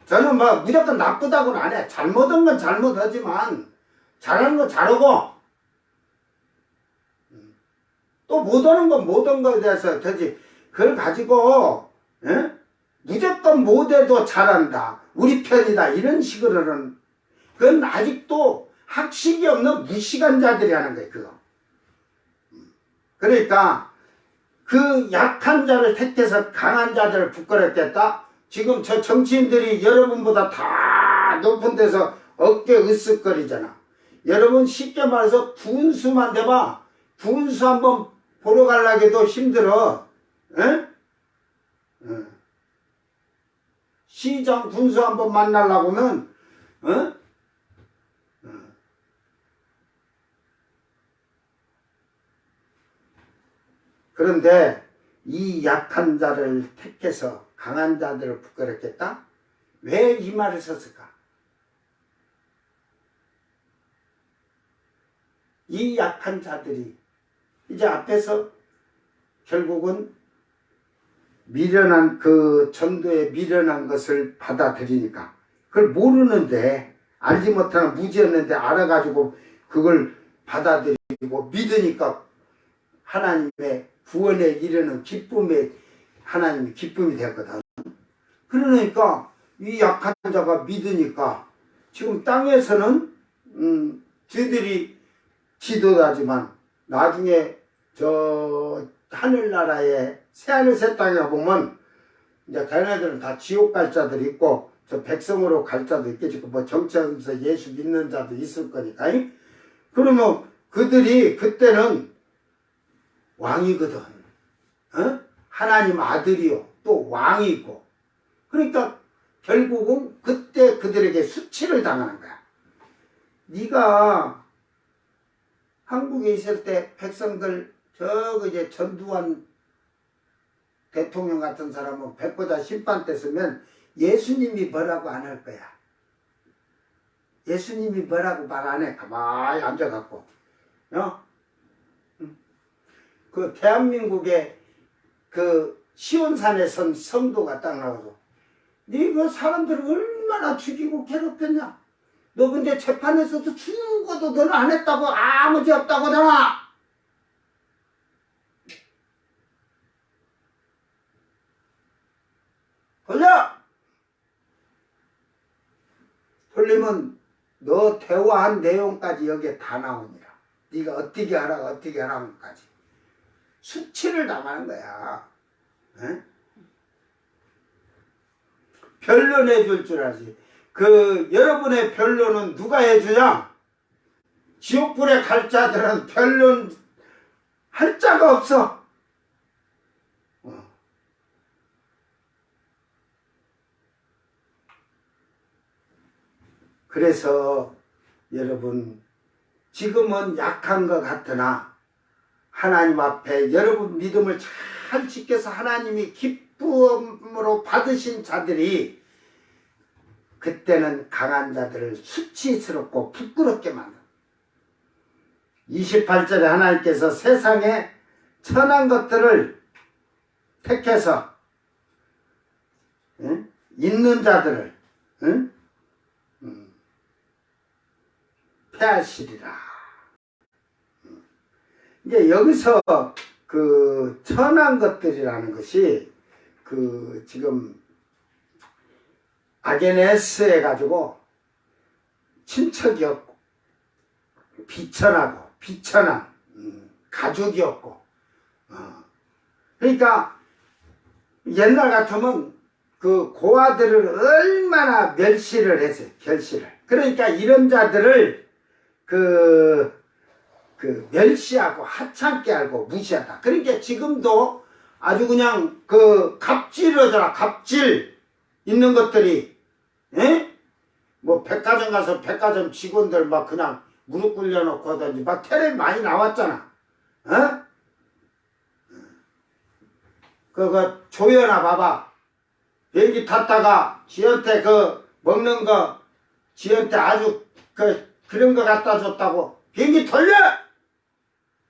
저는 뭐 무조건 나쁘다고는 안 해. 잘못한 건 잘못하지만 잘하는 건 잘하고 또 못하는 건 못한 거에 대해서 되지. 그걸 가지고 무조건 못해도 잘한다. 우리 편이다. 이런 식으로는 그건 아직도 학식이 없는 무시간자들이 하는 거예요, 그거. 그러니까, 그 약한 자를 택해서 강한 자들을 부끄럽겠다? 지금 저 정치인들이 여러분보다 다 높은 데서 어깨 으쓱거리잖아. 여러분 쉽게 말해서 군수만 대봐. 군수 한번 보러 가려고 힘들어. 에? 시장 군수 한번 만나려고 하면, 그런데 이 약한 자를 택해서 강한 자들을 부끄럽겠다? 왜 이 말을 썼을까? 이 약한 자들이 이제 앞에서 결국은 미련한 그 전도에 미련한 것을 받아들이니까 그걸 모르는데 알지 못하는 무지였는데 알아가지고 그걸 받아들이고 믿으니까 하나님의 구원에 이르는 기쁨에 하나님이 기쁨이 되었거든. 그러니까 이 약한 자가 믿으니까 지금 땅에서는 쥐들이 지도자지만 나중에 저 하늘나라의 새하늘 새 땅에 보면 이제 걔네들은 다 지옥 갈 자들이 있고 저 백성으로 갈 자도 있겠지. 뭐 정치하면서 예수 믿는 자도 있을 거니까. 그러면 그들이 그때는 왕이거든. 어? 하나님 아들이요. 또 왕이고. 그러니까 결국은 그때 그들에게 수치를 당하는 거야. 네가 한국에 있을 때 백성들 저거 이제 전두환 대통령 같은 사람은 백보자 심판 때 쓰면 예수님이 뭐라고 안 할 거야. 예수님이 뭐라고 말 안 해. 가만히 앉아갖고. 그 대한민국의 그 시온산에 선 성도가 딱 나와서 네가 사람들을 얼마나 죽이고 괴롭혔냐. 너 근데 재판에서도 죽어도 너는 안 했다고 아무 죄 없다고 하잖아. 돌리면 너 대화한 내용까지 여기에 다 나오니라. 네가 어떻게 하라 어떻게 하라까지 수치를 당하는 거야. 에? 변론해 줄 줄 알지. 그 여러분의 변론은 누가 해주냐? 지옥불에 갈 자들은 변론 할 자가 없어. 그래서 여러분 지금은 약한 것 같으나 하나님 앞에 여러분 믿음을 잘 지켜서 하나님이 기쁨으로 받으신 자들이 그때는 강한 자들을 수치스럽고 부끄럽게 만든 28절에 하나님께서 세상에 천한 것들을 택해서 있는 자들을 패하시리라. 이제 여기서 그 천한 것들이라는 것이 그 지금 아게네스 해가지고 친척이었고 비천하고 비천한 가족이었고 그러니까 옛날 같으면 그 고아들을 얼마나 멸시를 했어요. 결시를. 그러니까 이런 자들을 그 멸시하고 하찮게 알고 무시하다. 그러니까 지금도 아주 그냥 그 갑질하더라. 갑질 있는 것들이 뭐 백화점 가서 백화점 직원들 막 그냥 무릎 꿇려놓고 하든지 막 테레비 많이 나왔잖아. 그거 조연아 봐봐. 비행기 탔다가 지한테 그 먹는 거 지한테 아주 그런 거 갖다 줬다고 비행기 돌려!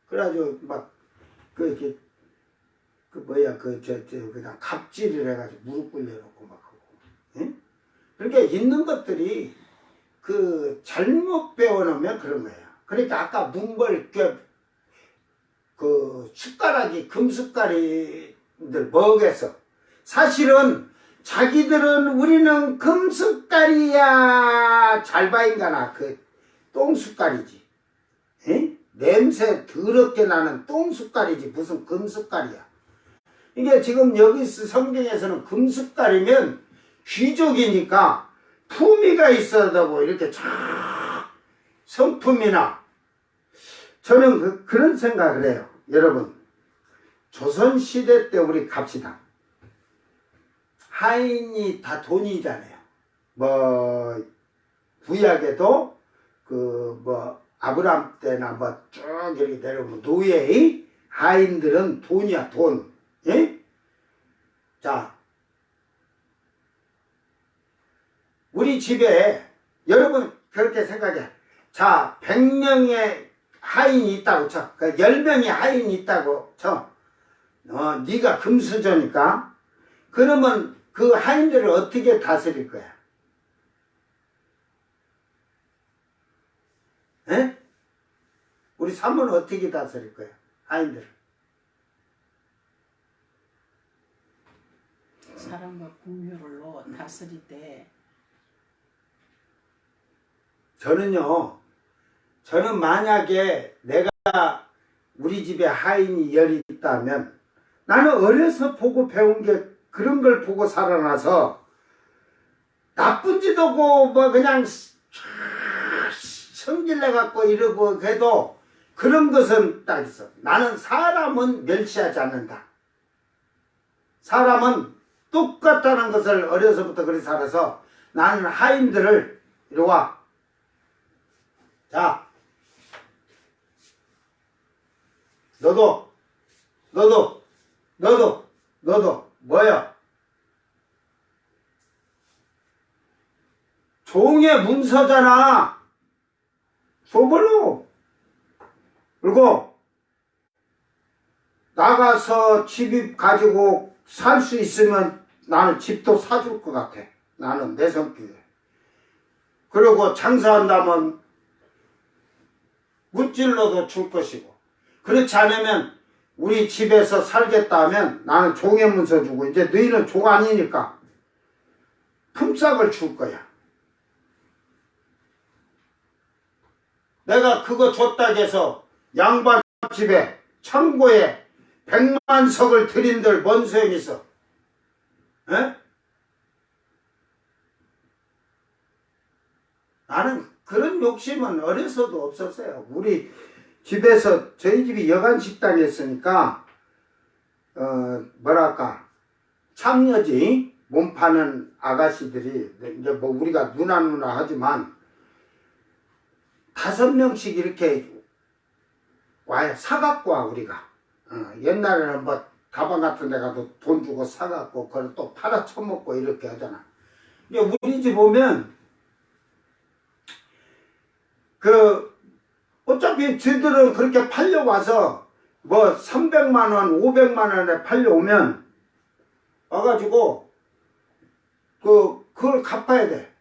그래가지고 막 그냥 갑질을 해가지고 무릎 꿇려놓고 막 하고. 그러니까 있는 것들이 그 잘못 배워놓으면 그런 거예요. 그러니까 아까 문벌교 그 숟가락이 금숟가락들 뭐겠어? 사실은 자기들은 우리는 금숟가락이야. 잘 봐 인간아. 그 똥숟가락이지. 냄새 더럽게 나는 똥숟가락이지 무슨 금숟가락이야. 이게 지금 여기 성경에서는 금숟가락이면 귀족이니까 품위가 있어야 되고 이렇게 쫙 성품이나 저는 그런 생각을 해요. 여러분 조선시대 때 우리 갑시다. 하인이 다 돈이잖아요. 뭐 구약에도 그 뭐 아브람 때나 뭐 쭉 이렇게 내려오면 노예의 하인들은 돈이야 돈. 자 우리 집에 여러분 그렇게 생각해. 자 100명의 하인이 있다고 쳐. 10명의 하인이 있다고 쳐. 네가 금수저니까 그러면 그 하인들을 어떻게 다스릴 거야? 우리 사모는 어떻게 다스릴 거야? 하인들을. 사람과 공유로 다스릴 때 저는 만약에 내가 우리 집에 하인이 열이 있다면 나는 어려서 보고 배운 게 그런 걸 보고 살아나서 나쁜 짓 하고 뭐 그냥 성질내 갖고 이러고 해도 그런 것은 딱 있어. 나는 사람은 멸시하지 않는다. 사람은 똑같다는 것을 어려서부터 그렇게 살아서 나는 하인들을 이리 와. 자, 너도 뭐야? 종의 문서잖아. 소벌로. 그리고 나가서 집 가지고 살 수 있으면 나는 집도 사줄 것 같아. 나는 내 성격에. 그리고 장사한다면 무찔러도 줄 것이고, 그렇지 않으면 우리 집에서 살겠다 하면 나는 종의 문서 주고, 이제 너희는 종 아니니까 품삯을 줄 거야. 내가 그거 줬다 해서 양반 집에 창고에 100만석을 들인들 뭔 소용이 있어? 에? 나는 그런 욕심은 어려서도 없었어요. 우리 집에서, 저희 집이 여간 식당이었으니까 뭐랄까 창녀지, 몸 파는 아가씨들이 이제 뭐 우리가 누나 하지만 5명씩 이렇게 와요. 사갖고 와 우리가. 옛날에는 뭐 다방 같은 데 가도 돈 주고 사갖고 그걸 또 팔아 처먹고 이렇게 하잖아. 근데 우리 집 오면 어차피 쟤들은 그렇게 팔려와서 뭐 300만원 500만원에 팔려오면 와가지고 그걸 갚아야 돼.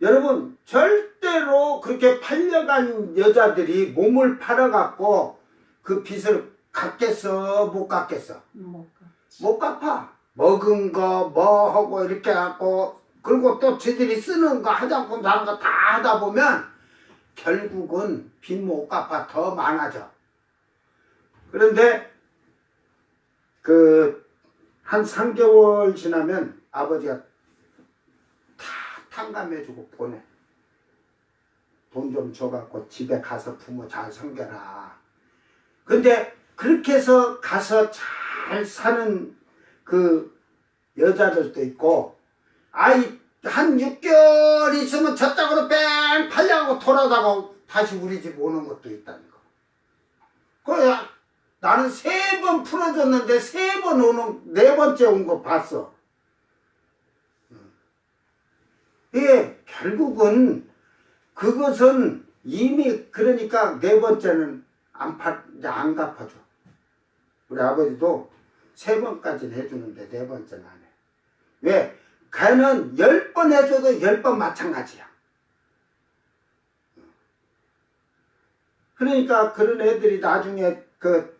여러분, 절대로 그렇게 팔려간 여자들이 몸을 팔아갖고 그 빚을 갚겠어? 못 갚겠어? 못 갚아. 먹은 거, 뭐 하고 이렇게 하고, 그리고 또 쟤들이 쓰는 거, 화장품 사는 거 다 하다 보면 결국은 빚 못 갚아. 더 많아져. 그런데 한 3개월 지나면 아버지가 탕감해주고 보내. 돈 좀 줘갖고 집에 가서 부모 잘 섬겨라. 근데 그렇게 해서 가서 잘 사는 그 여자들도 있고, 아이 한 6개월 있으면 저쪽으로 뺑 팔려가고 돌아다가 다시 우리 집 오는 것도 있다는 거. 그래, 나는 3번 풀어줬는데 3번 오는, 4번째 온 거 봤어. 예, 결국은 그것은 이미, 그러니까 4번째는 이제 안 갚아줘. 우리 아버지도 3번까지는 해주는데 4번째는 안 해. 왜? 걔는 10번 해줘도 10번 마찬가지야. 그러니까 그런 애들이 나중에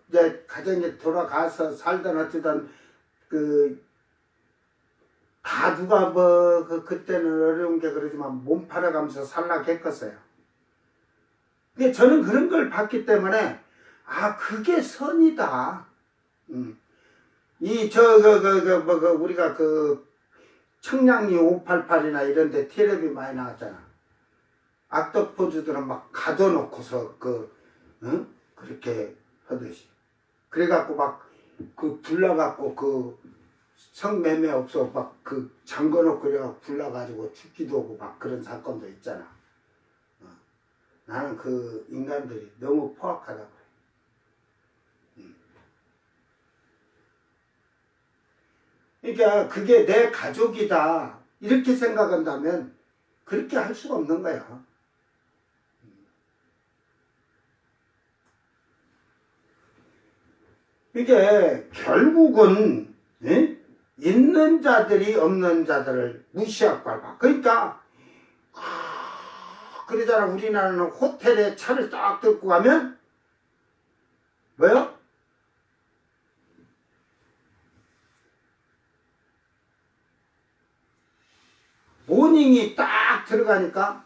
이제 가정에 돌아가서 살던 어쩌던 다 누가 그때는 어려운 게 그러지만 몸 팔아가면서 살락했겠어요. 근데 저는 그런 걸 봤기 때문에, 그게 선이다. 우리가 청량리 588이나 이런 데 텔레비 많이 나왔잖아. 악덕포주들은 막 가둬놓고서 그렇게 하듯이. 그래갖고 막 불러갖고 성매매 없어 막 잠궈놓고 그래 불러가지고 죽기도 하고 막 그런 사건도 있잖아. 나는 그 인간들이 너무 포악하다고 그래. 그러니까 그게 내 가족이다 이렇게 생각한다면 그렇게 할 수가 없는 거야. 이게 결국은 있는 자들이 없는 자들을 무시하고 밟아. 그러니까 그러잖아. 우리나라는 호텔에 차를 딱 들고 가면 뭐요? 모닝이 딱 들어가니까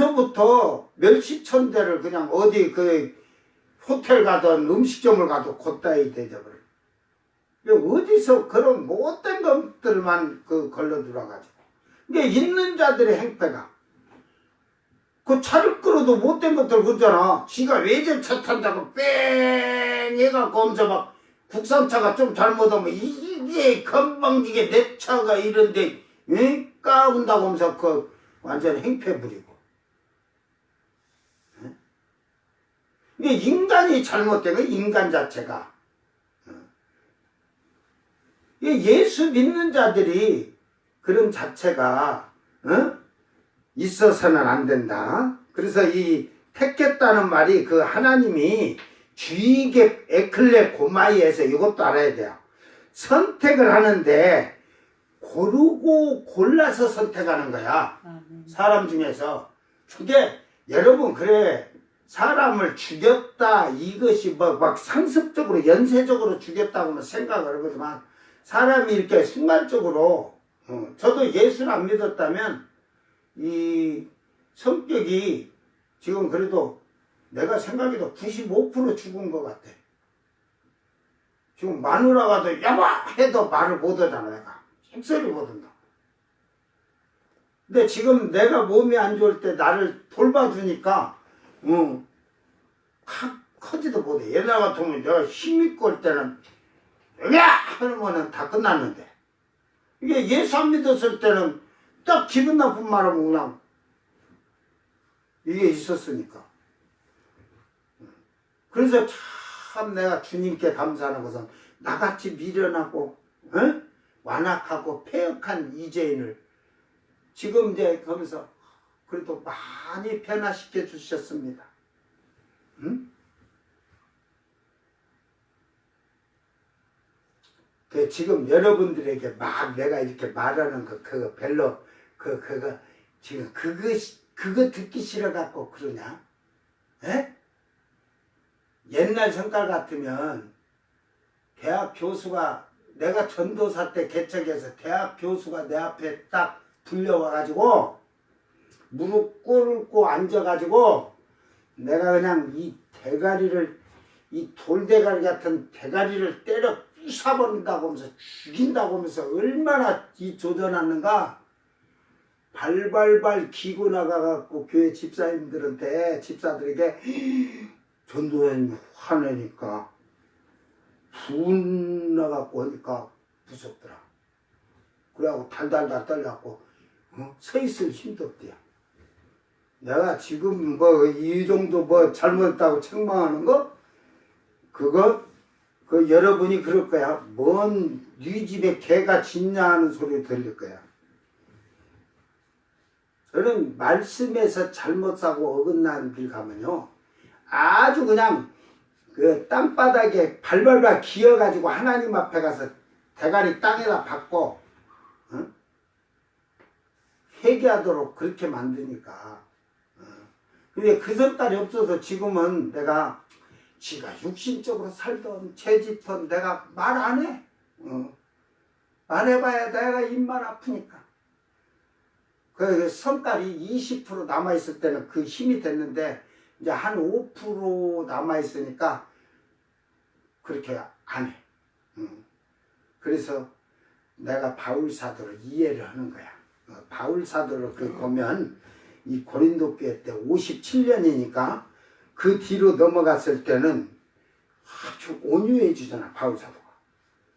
어디서부터 멸시천대를 그냥 어디 그 호텔 가든 음식점을 가도 곧다이 대접을. 어디서 그런 못된 것들만 그 걸러들어가지고. 이게 있는 자들의 행패가. 그 차를 끌어도 못된 것들 그러잖아. 지가 외제차 탄다고 뺑 해갖고 하면서 막 국산차가 좀 잘못하면 이게 건방지게 내 차가 이런데 까운다고 하면서 그 완전 행패 부리고. 이게 인간이 잘못된 거 인간 자체가. 예수 믿는 자들이 그런 자체가 있어서는 안 된다. 그래서 이 택했다는 말이 그 하나님이 주의계 에클레 고마이에서 이것도 알아야 돼요. 선택을 하는데 고르고 골라서 선택하는 거야. 사람 중에서. 그게 여러분 그래 사람을 죽였다 이것이 막 상습적으로 연쇄적으로 죽였다고는 생각을 하지만 사람이 이렇게 순간적으로 저도 예수를 안 믿었다면 이 성격이 지금 그래도 내가 생각해도 95% 죽은 것 같아. 지금 마누라가 야봐 해도 말을 못하잖아. 내가 힘소리 못한다. 근데 지금 내가 몸이 안 좋을 때 나를 돌봐주니까 커지도 못해. 옛날 같으면 내가 힘있고 할 때는 야! 하면은 다 끝났는데 이게 예수 안 믿었을 때는 딱 기분 나쁜 말하면 그냥 이게 있었으니까. 그래서 참 내가 주님께 감사하는 것은 나같이 미련하고 완악하고 폐역한 이재인을 지금 이제 거기서 그래도 많이 변화시켜 주셨습니다. 응? 그 지금 여러분들에게 막 내가 이렇게 말하는 거 그거 별로 그거 지금 그거 듣기 싫어 갖고 그러냐? 에? 옛날 성깔 같으면 대학 교수가 내가 전도사 때 개척해서 대학 교수가 내 앞에 딱 불려와가지고 무릎 꿇고 앉아가지고 내가 그냥 이 대가리를 이 돌대가리 같은 대가리를 때려 부숴버린다고 하면서 죽인다고 하면서 얼마나 이 조져놨는가. 발발발 기고 나가갖고 교회 집사들에게 전도사님 화내니까 분나갖고 하니까 무섭더라. 그래갖고 달달달 떨려갖고 서 있을 힘도 없대요. 내가 지금 뭐 이 정도 뭐 잘못했다고 책망하는 거 그거 그 여러분이 그럴 거야. 뭔 네 집에 개가 짖냐 하는 소리 들릴 거야. 저는 말씀에서 잘못 사고 어긋난 길 가면요 아주 그냥 그 땅바닥에 발발발 기어가지고 하나님 앞에 가서 대가리 땅에다 박고 회개하도록 그렇게 만드니까. 근데 그 성깔이 없어서 지금은 내가 지가 육신적으로 살던 죄짓던 내가 말 안 해. 안 해봐야 내가 입만 아프니까. 그 성깔이 20% 남아있을 때는 그 힘이 됐는데 이제 한 5% 남아있으니까 그렇게 안 해. 그래서 내가 바울사도를 이해를 하는 거야. 바울사도를 그 보면 이 고린도 교회 때 57년이니까 그 뒤로 넘어갔을 때는 아주 온유해지잖아. 바울사도가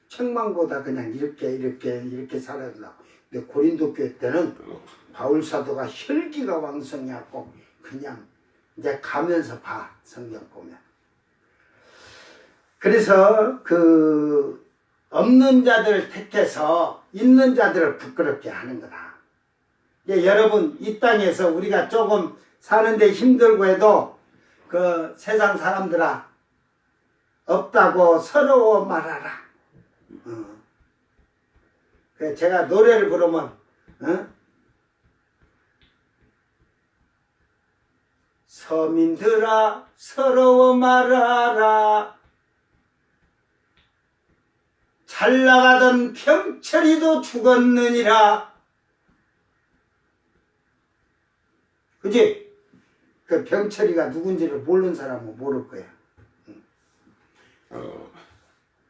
책망보다 그냥 이렇게 살아야 된다고. 근데 고린도 교회 때는 바울사도가 혈기가 왕성해갖고 그냥 이제 가면서 봐. 성경 보면. 그래서 그 없는 자들을 택해서 있는 자들을 부끄럽게 하는 거다. 여러분 이 땅에서 우리가 조금 사는데 힘들고 해도 그 세상 사람들아 없다고 서러워 말하라. 제가 노래를 부르면 서민들아 서러워 말아라. 잘 나가던 병철이도 죽었느니라. 그지? 그 병철이가 누군지를 모르는 사람은 모를 거야.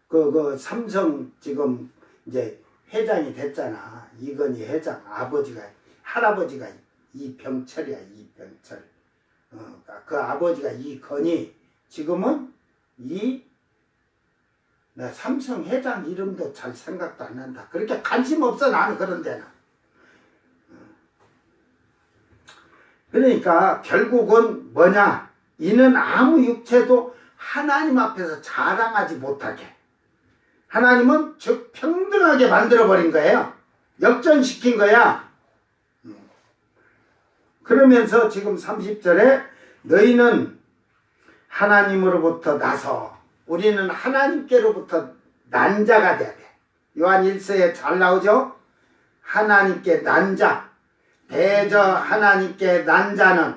그 삼성 지금 이제 회장이 됐잖아. 이건희 회장 할아버지가 이병철이야. 이병철. 그 아버지가 이건희. 지금은 나 삼성 회장 이름도 잘 생각도 안 난다. 그렇게 관심 없어 나는 그런 데는. 그러니까 결국은 뭐냐? 이는 아무 육체도 하나님 앞에서 자랑하지 못하게. 하나님은 즉 평등하게 만들어버린 거예요. 역전시킨 거야. 그러면서 지금 30절에 너희는 하나님으로부터 나서 우리는 하나님께로부터 난 자가 돼야 돼. 요한 1서에 잘 나오죠? 하나님께 난 자. 대저 하나님께 난 자는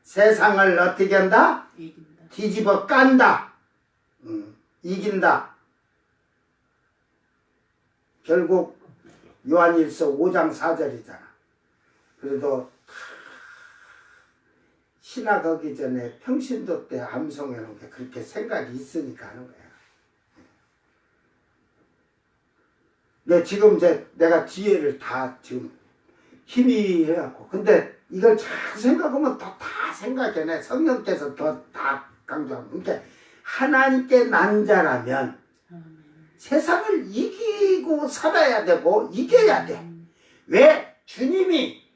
세상을 어떻게 한다? 이긴다. 뒤집어 깐다. 이긴다. 결국 요한일서 5장 4절이잖아. 그래도 신학 하기 전에 평신도 때 암송해 놓은 게 그렇게 생각이 있으니까 하는 거야. 근데 지금 이제 내가 뒤에를 다 지금 희미해갖고 근데 이걸 잘 생각하면 더 다 생각해내. 성령께서 더 다 강조하고. 그러니까 하나님께 난 자라면 세상을 이기고 살아야 되고 이겨야 돼. 왜? 주님이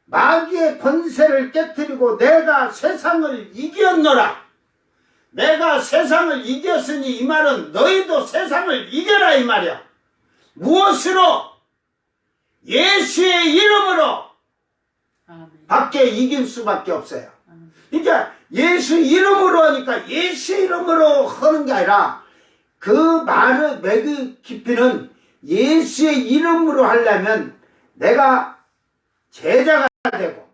마귀의 권세를 깨뜨리고 내가 세상을 이겼노라. 내가 세상을 이겼으니 이 말은 너희도 세상을 이겨라 이 말이야. 무엇으로? 예수의 이름으로 밖에 이길 수밖에 없어요. 그러니까 예수 이름으로 하니까 예수 이름으로 하는 게 아니라 그 말의 맥의 깊이는 예수의 이름으로 하려면 내가 제자가 되고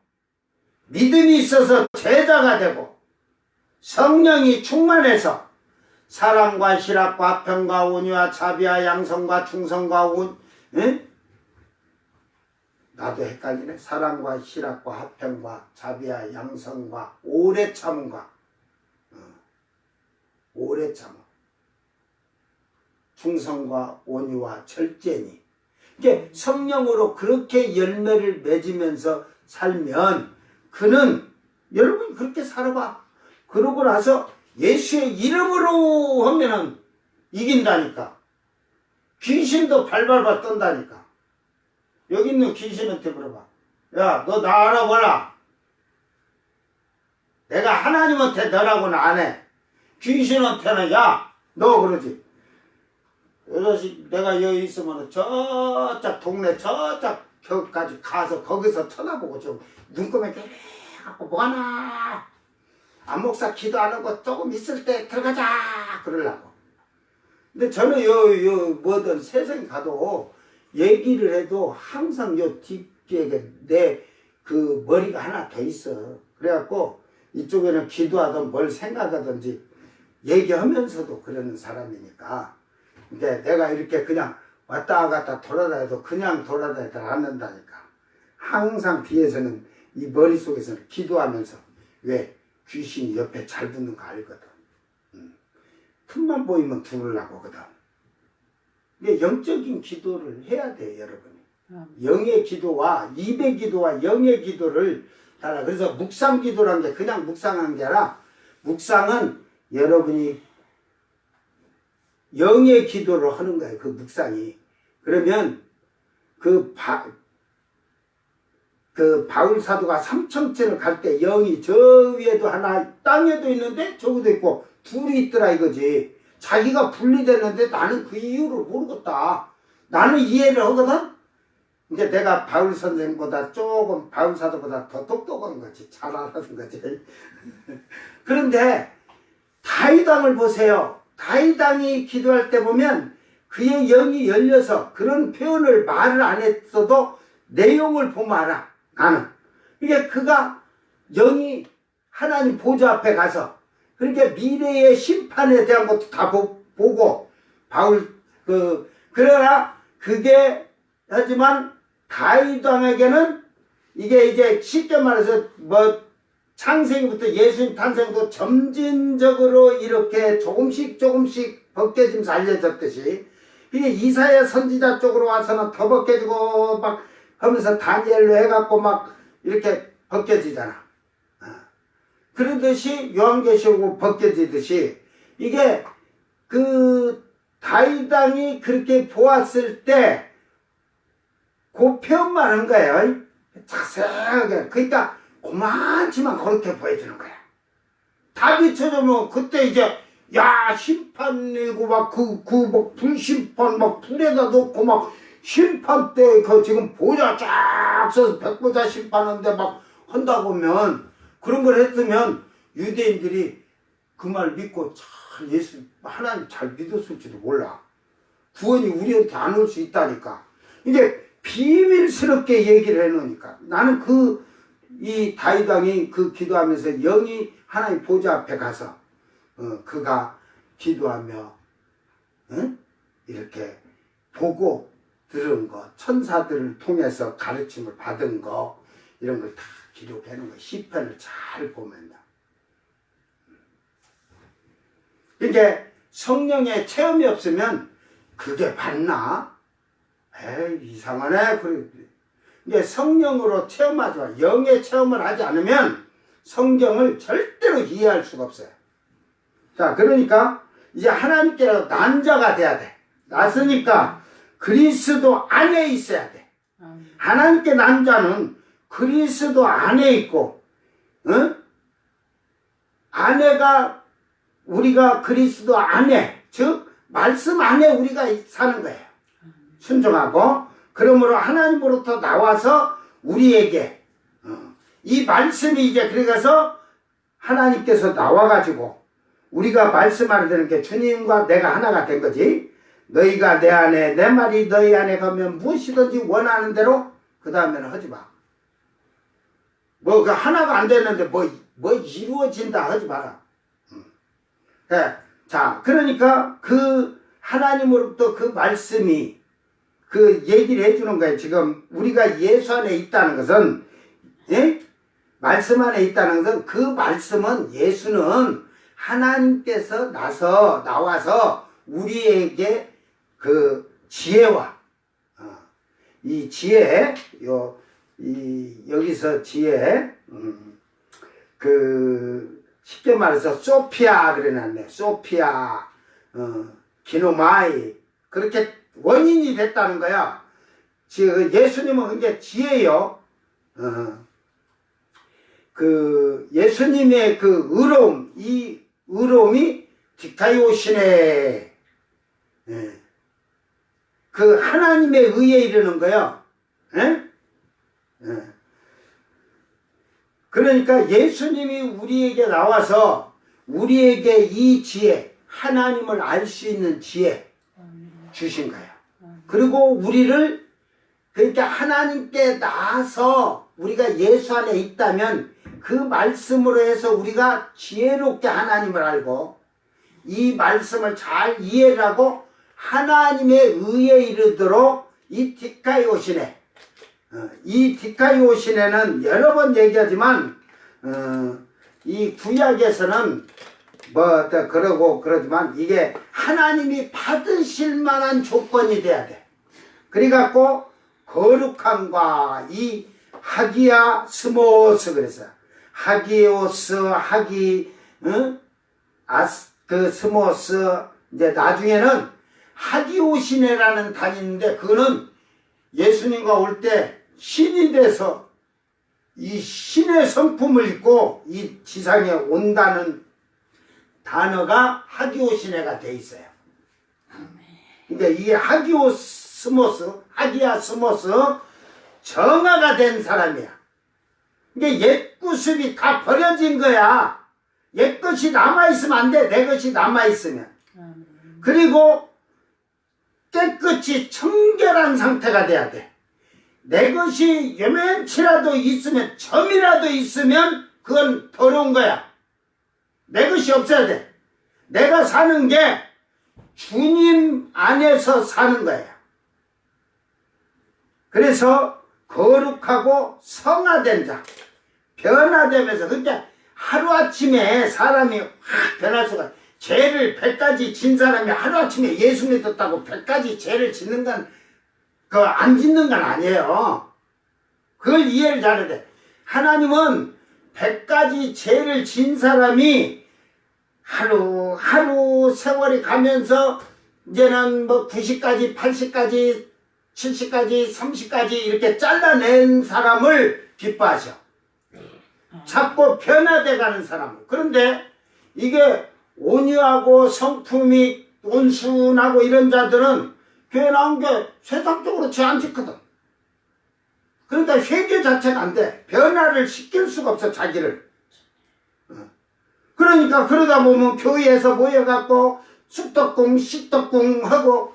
믿음이 있어서 제자가 되고 성령이 충만해서 사랑과 실학과 화평과 온유와 자비와 양성과 충성과 나도 헷갈리네. 사랑과 실학과 화평과 자비와 양성과 오래 참음과 오래 참음 충성과 온유와 절제니. 이게 성령으로 그렇게 열매를 맺으면서 살면 그는 여러분이 그렇게 살아봐. 그러고 나서 예수의 이름으로 하면은 이긴다니까. 귀신도 발발발 떤다니까. 여기 있는 귀신한테 물어봐. 야, 너 나 알아보라. 내가 하나님한테 너라고는 안 해. 귀신한테는 야, 너 그러지. 여자식 내가 여기 있으면 저쪽 동네 저쪽 벽까지 가서 거기서 쳐다보고 좀 눈금에 깨갖고 뭐하나. 안목사 기도하는 거 조금 있을 때 들어가자 그러려고. 근데 저는 뭐든 세상에 가도 얘기를 해도 항상 요 뒷뒤에 내 그 머리가 하나 더 있어. 그래갖고 이쪽에는 기도하든 뭘 생각하든지 얘기하면서도 그러는 사람이니까. 근데 내가 이렇게 그냥 왔다 갔다 돌아다녀도 그냥 돌아다니지 않는다니까. 항상 뒤에서는 이 머릿속에서는 기도하면서 왜 귀신이 옆에 잘 붙는 거 알거든. 틈만 보이면 두르려고 하거든. 근데 영적인 기도를 해야 돼 여러분이. 영의 기도와 입의 기도와 영의 기도를 따라. 그래서 묵상 기도라는 게 그냥 묵상한 게 아니라 묵상은 여러분이 영의 기도를 하는 거예요. 그 묵상이. 그러면 그 바울 사도가 삼청천을 갈 때 영이 저 위에도 하나 땅에도 있는데 저기도 있고 둘이 있더라 이거지. 자기가 분리됐는데 나는 그 이유를 모르겠다. 나는 이해를 하거든. 이제 내가 바울 선생보다 조금 바울 사도보다 더 똑똑한 거지. 잘 알아는 거지. 그런데 다윗왕을 보세요. 다윗왕이 기도할 때 보면 그의 영이 열려서 그런 표현을 말을 안 했어도 내용을 보면 알아. 나는. 이게 그가 영이 하나님 보좌 앞에 가서 그렇게 미래의 심판에 대한 것도 다 보고 바울 그러나 그게 하지만 다윗 왕에게는 이게 이제 쉽게 말해서 뭐 창세기부터 예수님 탄생도 점진적으로 이렇게 조금씩 벗겨지면서 알려졌듯이 이게 이사야 선지자 쪽으로 와서는 더 벗겨지고 막 하면서 다니엘로 해갖고 막 이렇게 벗겨지잖아. 그러듯이 요한계시록 벗겨지듯이 이게 그 다윗 왕이 그렇게 보았을 때 그 표현만 한 거예요. 자세하게. 그러니까 고만치만 그렇게 보여주는 거야. 다윗처럼 그때 이제 야 심판이고 막 막 불심판 막 불에다 놓고 막 심판 때 그 지금 보좌 쫙 서서 백보자 심판하는데 막 한다 보면 그런 걸 했으면 유대인들이 그 말 믿고 잘 예수 하나님 잘 믿었을지도 몰라. 구원이 우리한테 안 올 수 있다니까. 이게 비밀스럽게 얘기를 해놓으니까 나는 이 다윗 왕이 그 기도하면서 영이 하나님 보좌 앞에 가서 그가 기도하며 이렇게 보고 들은 거 천사들을 통해서 가르침을 받은 거 이런 걸 다 기록해 놓은 거 시편을 잘 보면 이게 성령의 체험이 없으면 그게 맞나? 에이 이상하네. 이게 성령으로 체험하지 마. 영의 체험을 하지 않으면 성경을 절대로 이해할 수가 없어요. 자, 그러니까 이제 하나님께로 난 자가 돼야 돼. 났으니까 그리스도 안에 있어야 돼. 하나님께 난 자는 그리스도 안에 있고, 안에가 우리가 그리스도 안에, 즉 말씀 안에 우리가 사는 거예요. 순종하고 그러므로 하나님으로부터 나와서 우리에게 이 말씀이 이제 그래서 하나님께서 나와가지고 우리가 말씀하게 되는 게 주님과 내가 하나가 된 거지. 너희가 내 안에 내 말이 너희 안에 가면 무엇이든지 원하는 대로 그 다음에는 하지 마. 뭐 그 하나가 안 됐는데 뭐 이루어진다 하지 마라. 네. 자, 그러니까 그 하나님으로부터 그 말씀이 그 얘기를 해주는 거예요. 지금 우리가 예수 안에 있다는 것은, 예? 말씀 안에 있다는 것은 그 말씀은 예수는 하나님께서 나와서 우리에게 그 지혜와, 이 지혜, 여기서 지혜, 쉽게 말해서 소피아 그래놨네. 소피아, 기노마이. 그렇게 원인이 됐다는 거야. 지금 예수님은 그게 지혜요. 예수님의 그 의로움, 이 의로움이 디카이오시네. 그 하나님의 의에 이르는 거야. 그러니까 예수님이 우리에게 나와서 우리에게 이 지혜, 하나님을 알 수 있는 지혜 주신 거예요. 그리고 우리를 그러니까 하나님께 나아서 우리가 예수 안에 있다면 그 말씀으로 해서 우리가 지혜롭게 하나님을 알고 이 말씀을 잘 이해를 하고 하나님의 의에 이르도록 이 디카이오시네. 이 디카이오시네는 여러 번 얘기하지만 이 구약에서는 그러지만 이게 하나님이 받으실 만한 조건이 돼야 돼. 그래갖고 거룩함과 이 하기야 스모스 그래서 하기오스 스모스 이제 나중에는 하기오시네라는 단이 있는데 그거는 예수님과 올 때 신이 돼서 이 신의 성품을 입고 이 지상에 온다는 단어가 하기오시네가 돼 있어요. 그러니까 이게 하기야 스모스 정화가 된 사람이야. 이게 옛 구습이 다 버려진 거야. 옛 것이 남아있으면 안 돼. 내 것이 남아있으면. 그리고 깨끗이 청결한 상태가 돼야 돼. 내 것이 요면치라도 있으면 점이라도 있으면 그건 더러운 거야. 내 것이 없어야 돼. 내가 사는 게 주님 안에서 사는 거예요. 그래서 거룩하고 성화된 자, 변화되면서, 그러니까 하루아침에 사람이 확 변할 수가, 죄를 100가지 진 사람이 하루아침에 예수 믿었다고 100가지 죄를 짓는 건, 안 짓는 건 아니에요. 그걸 이해를 잘해야 돼. 하나님은 100가지 죄를 진 사람이 하루 세월이 가면서 이제는 뭐 90까지, 80까지, 70까지, 30까지 이렇게 잘라낸 사람을 기뻐하셔. 자꾸 변화돼 가는 사람. 그런데 이게 온유하고 성품이 온순하고 이런 자들은 교회 나온 게 세상적으로 죄 안 짓거든. 그러니까 회개 자체가 안 돼. 변화를 시킬 수가 없어, 자기를. 그러니까 그러다 보면 교회에서 모여갖고 쑥떡궁, 씨떡궁 하고,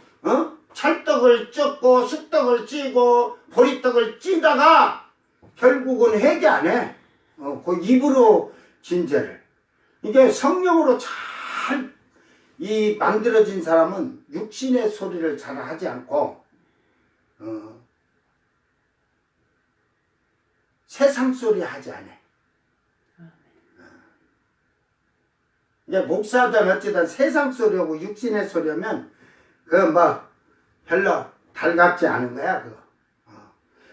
찰떡을 쪘고, 쑥떡을 찌고, 보리떡을 찌다가 결국은 회개 안 해. 그 입으로 진죄를. 이게 성령으로 잘 만들어진 사람은 육신의 소리를 잘 하지 않고, 세상 소리 하지 않아. 이제 목사든 어찌든 세상 소리하고 육신의 소리하면 별로 달갑지 않은 거야, 그거.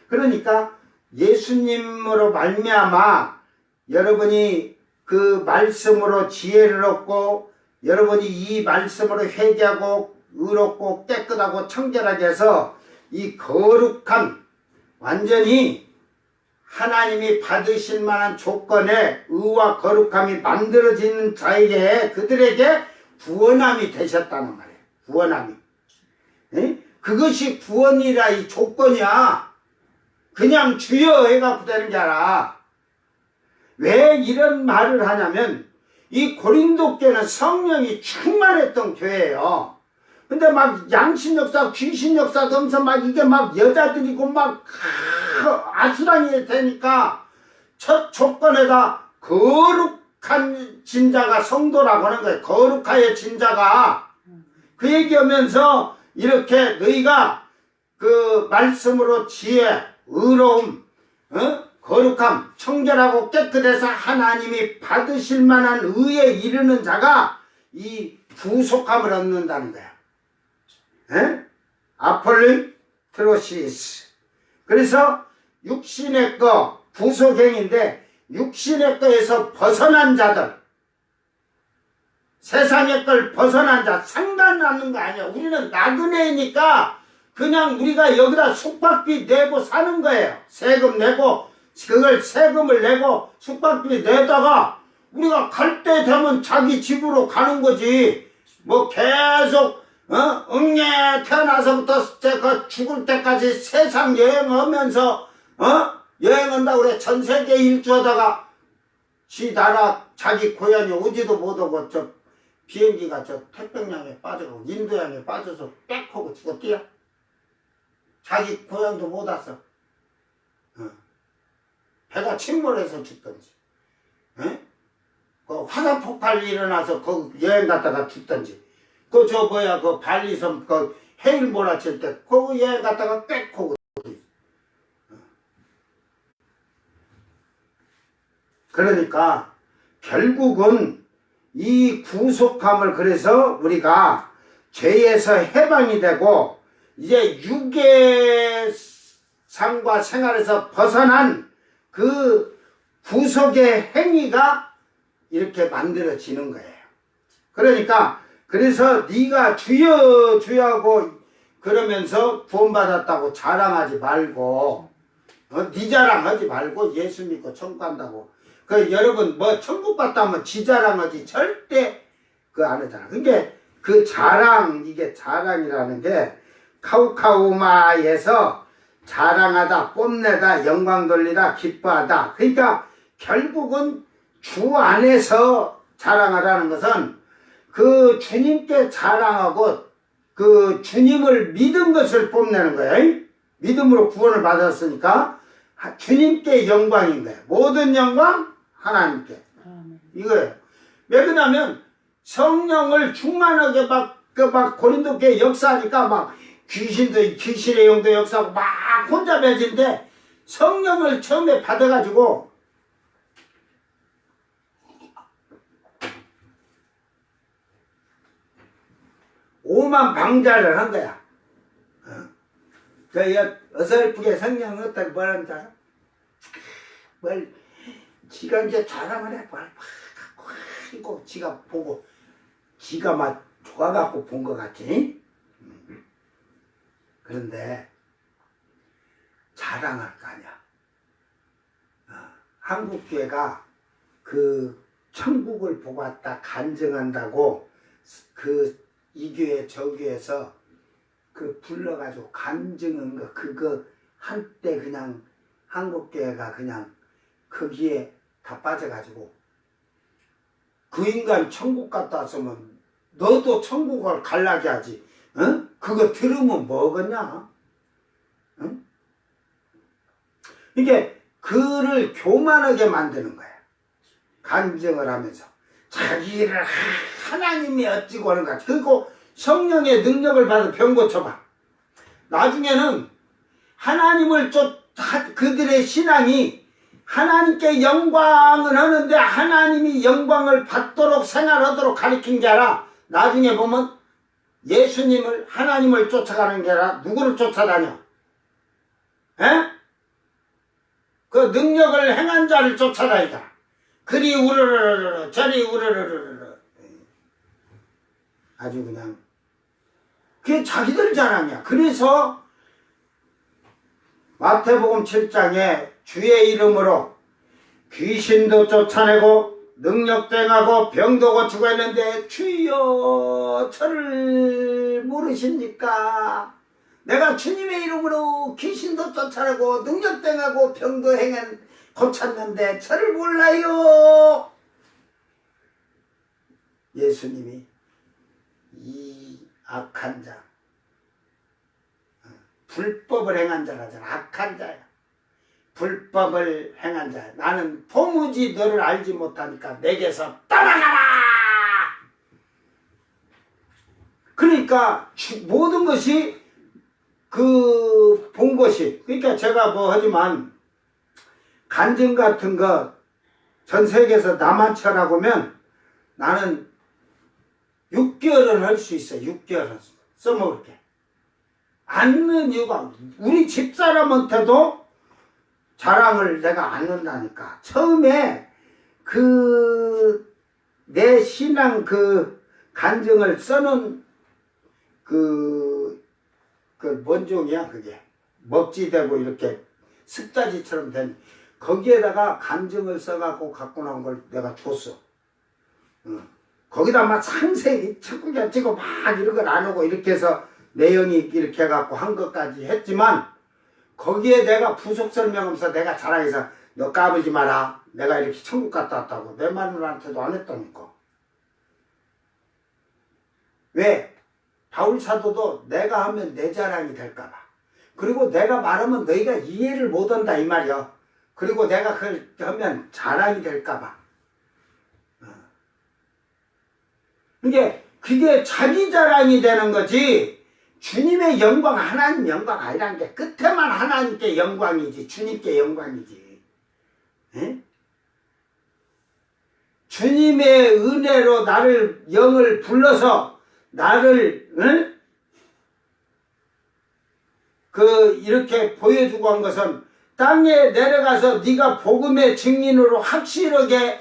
그러니까 예수님으로 말미암아 여러분이 그 말씀으로 지혜를 얻고 여러분이 이 말씀으로 회개하고 의롭고 깨끗하고 청결하게 해서 이 거룩한 완전히 하나님이 받으실 만한 조건의 의와 거룩함이 만들어지는 자에게 그들에게 구원함이 되셨다는 말이에요. 구원함이. 에? 그것이 구원이라 이 조건이야. 그냥 주여 해갖고 되는 게 아니라. 왜 이런 말을 하냐면 이 고린도 교회는 성령이 충만했던 교회예요. 근데 막 양신 역사, 귀신 역사 하면서 막 이게 막 여자들이고 막 아수랑이 되니까 첫 조건에다 거룩한 진자가 성도라고 하는 거예요. 거룩하여 진자가. 그 얘기하면서 이렇게 너희가 그 말씀으로 지혜, 의로움, 거룩함, 청결하고 깨끗해서 하나님이 받으실 만한 의에 이르는 자가 이 구속함을 얻는다는 거야. 아폴리트로시스. 그래서 육신의 거 구속행인데 육신의 거에서 벗어난 자들, 세상의 걸 벗어난 자 상관하는 거 아니야. 우리는 나그네니까 그냥 우리가 여기다 숙박비 내고 사는 거예요. 세금 내고 그걸 세금을 내고 숙박비 내다가 우리가 갈 때 되면 자기 집으로 가는 거지. 뭐 계속 응애 태어나서부터 제가 죽을 때까지 세상 여행하면서 여행한다고 그래. 전 세계 일주하다가 지 나라 자기 고향에 오지도 못하고 저 비행기가 저 태평양에 빠져고 인도양에 빠져서 빽 하고 죽었디야. 자기 고향도 못 왔어. 배가 침몰해서 죽던지, 그 화산 폭발 일어나서 거기 여행 갔다가 죽던지, 그 발리섬 그 해일 몰아칠 때 거기 여행 갔다가 꽥 하고. 그러니까 결국은 이 구속함을 그래서 우리가 죄에서 해방이 되고 이제 육의 삶과 생활에서 벗어난 그 구속의 행위가 이렇게 만들어지는 거예요. 그러니까 그래서 네가 주여 주여 하고 그러면서 구원받았다고 자랑하지 말고 네 자랑하지 말고 예수 믿고 천국 간다고. 여러분 뭐 천국 갔다 면 지 자랑하지 절대 안 하잖아. 그게 그 자랑, 이게 자랑이라는 게 카우카우마에서 자랑하다, 뽐내다, 영광 돌리다, 기뻐하다. 그러니까 결국은 주 안에서 자랑하라는 것은 그 주님께 자랑하고 그 주님을 믿은 것을 뽐내는 거예요. 믿음으로 구원을 받았으니까 주님께 영광인 거예요. 모든 영광 하나님께. 아멘. 이거예요. 왜 그러냐면 성령을 충만하게 막 고린도교회 역사하니까 막 귀신의 영도 역사하고 막 혼자 배진데 성령을 처음에 받아가지고 오만 방자를 한 거야. 그 어설프게 성령 어떤 뭐라는 줄 알아? 지가 이제 자랑을 해. 이거 지가 보고 지가 막 좋아갖고 본 것 같지? 그런데 자랑할 거 아니야. 한국교회가 그 천국을 보고 왔다 간증한다고 이 교회 저 교회에서 불러가지고 간증한 거 그거 한때 그냥 한국교회가 그냥 거기에 다 빠져가지고 그 인간 천국 갔다 왔으면 너도 천국을 갈라게 하지. 어? 그거 들으면 뭐겠냐? 응? 이게 그를 교만하게 만드는 거야. 간증을 하면서 자기를 하나님이 어찌고 하는 거야. 그리고 성령의 능력을 받아 병 고쳐봐. 나중에는 하나님을 그들의 신앙이 하나님께 영광을 하는데 하나님이 영광을 받도록 생활하도록 가르친 게 아니라 나중에 보면 예수님을 하나님을 쫓아가는 게 아니라 누구를 쫓아다녀? 에? 그 능력을 행한 자를 쫓아다니다. 그리 우르르르르 저리 우르르르르 아주 그냥 그게 자기들 자랑이야. 그래서 마태복음 7장에 주의 이름으로 귀신도 쫓아내고 능력도 행하고 병도 고치고 했는데 주여 저를 모르십니까? 내가 주님의 이름으로 귀신도 쫓아내고 능력도 행하고 병도 고쳤는데 저를 몰라요. 예수님이 이 악한 자, 불법을 행한 자라잖아. 악한 자야. 불법을 행한 자야. 나는 도무지 너를 알지 못하니까 내게서 떠나가라. 그러니까 모든 것이 본 것이 그러니까 제가 뭐 하지만 간증 같은 거 전 세계에서 나만 쳐라고 하면 나는 6개월은 할 수 있어. 6개월은 써먹을게. 않는 이유가 우리 집사람한테도 자랑을 내가 안 한다니까. 처음에 내 신앙 간증을 써놓은 뭔 종이야 그게. 먹지되고 이렇게 습자지처럼 된 거기에다가 간증을 써갖고 갖고 나온 걸 내가 줬어. 거기다 막 상세히 책구경 찍고 막 이런 걸 안 하고 이렇게 해서 내용이 이렇게 해갖고 한 것까지 했지만 거기에 내가 부속 설명하면서 내가 자랑해서 너 까불지 마라. 내가 이렇게 천국 갔다 왔다고 내 마누라한테도 안 했다니까. 왜? 바울 사도도 내가 하면 내 자랑이 될까봐. 그리고 내가 말하면 너희가 이해를 못한다 이 말이야. 그리고 내가 그걸 하면 자랑이 될까봐. 그게 자기 자랑이 되는 거지. 주님의 영광, 하나님 영광 아니라는 게 끝에만 하나님께 영광이지. 주님께 영광이지. 에? 주님의 은혜로 나를 영을 불러서 나를 이렇게 보여주고 한 것은 땅에 내려가서 네가 복음의 증인으로 확실하게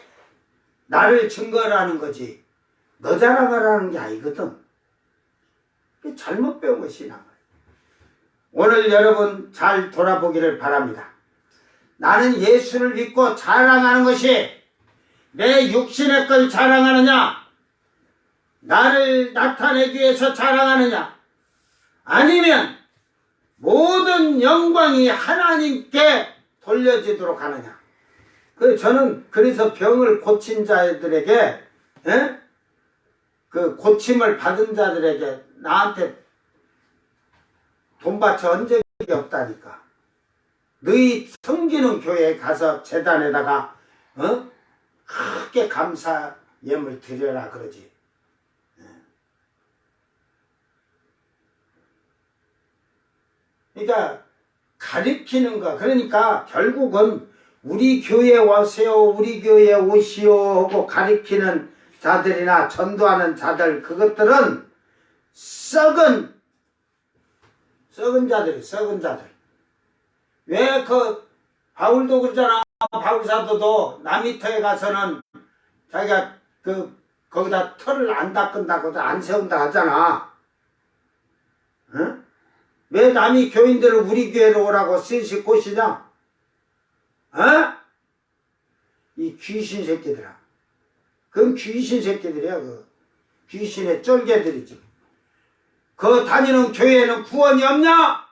나를 증거하라는 거지. 너 자랑하라는 게 아니거든. 잘못 배운 것이나. 오늘 여러분 잘 돌아보기를 바랍니다. 나는 예수를 믿고 자랑하는 것이 내 육신의 걸 자랑하느냐? 나를 나타내기 위해서 자랑하느냐? 아니면 모든 영광이 하나님께 돌려지도록 하느냐? 저는 그래서 병을 고친 자들에게 그 고침을 받은 자들에게 나한테 돈 바쳐 온 적이 없다니까. 너희 섬기는 교회에 가서 재단에다가 크게 감사 예물 드려라 그러지. 그러니까 가리키는 거. 그러니까 결국은 우리 교회 와세요, 우리 교회 오시오 하고 가리키는 자들이나 전도하는 자들, 그것들은 썩은 자들이, 썩은 자들. 왜 바울도 그러잖아. 바울 사도도 남이터에 가서는 자기가 거기다 털을 안 닦은다고 안 세운다 하잖아. 응? 왜 남이 교인들을 우리 교회로 오라고 쓰시 꼬시냐? 어? 이 귀신 새끼들아. 그건 귀신 새끼들이야. 귀신의 쫄개들이지. 다니는 교회에는 구원이 없냐?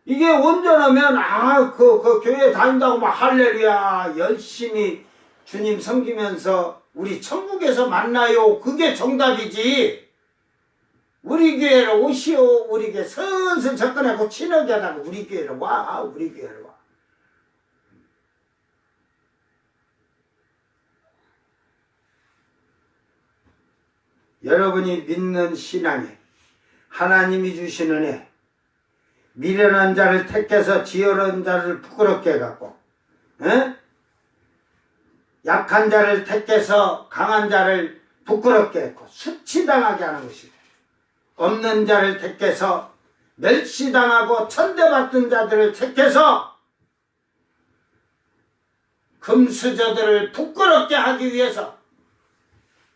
이게 온전하면 그 교회 다닌다고 막 할렐루야 열심히 주님 섬기면서 우리 천국에서 만나요. 그게 정답이지. 우리 교회로 오시오. 우리 교회 슬슬 접근하고 친하게 하다가 우리 교회로 와. 우리 교회로 와. 여러분이 믿는 신앙에 하나님이 주시는 애, 미련한 자를 택해서 지혜로운 자를 부끄럽게 해갖고, 약한 자를 택해서 강한 자를 부끄럽게 했고 수치당하게 하는 것이고, 없는 자를 택해서 멸시당하고 천대받던 자들을 택해서 금수저들을 부끄럽게 하기 위해서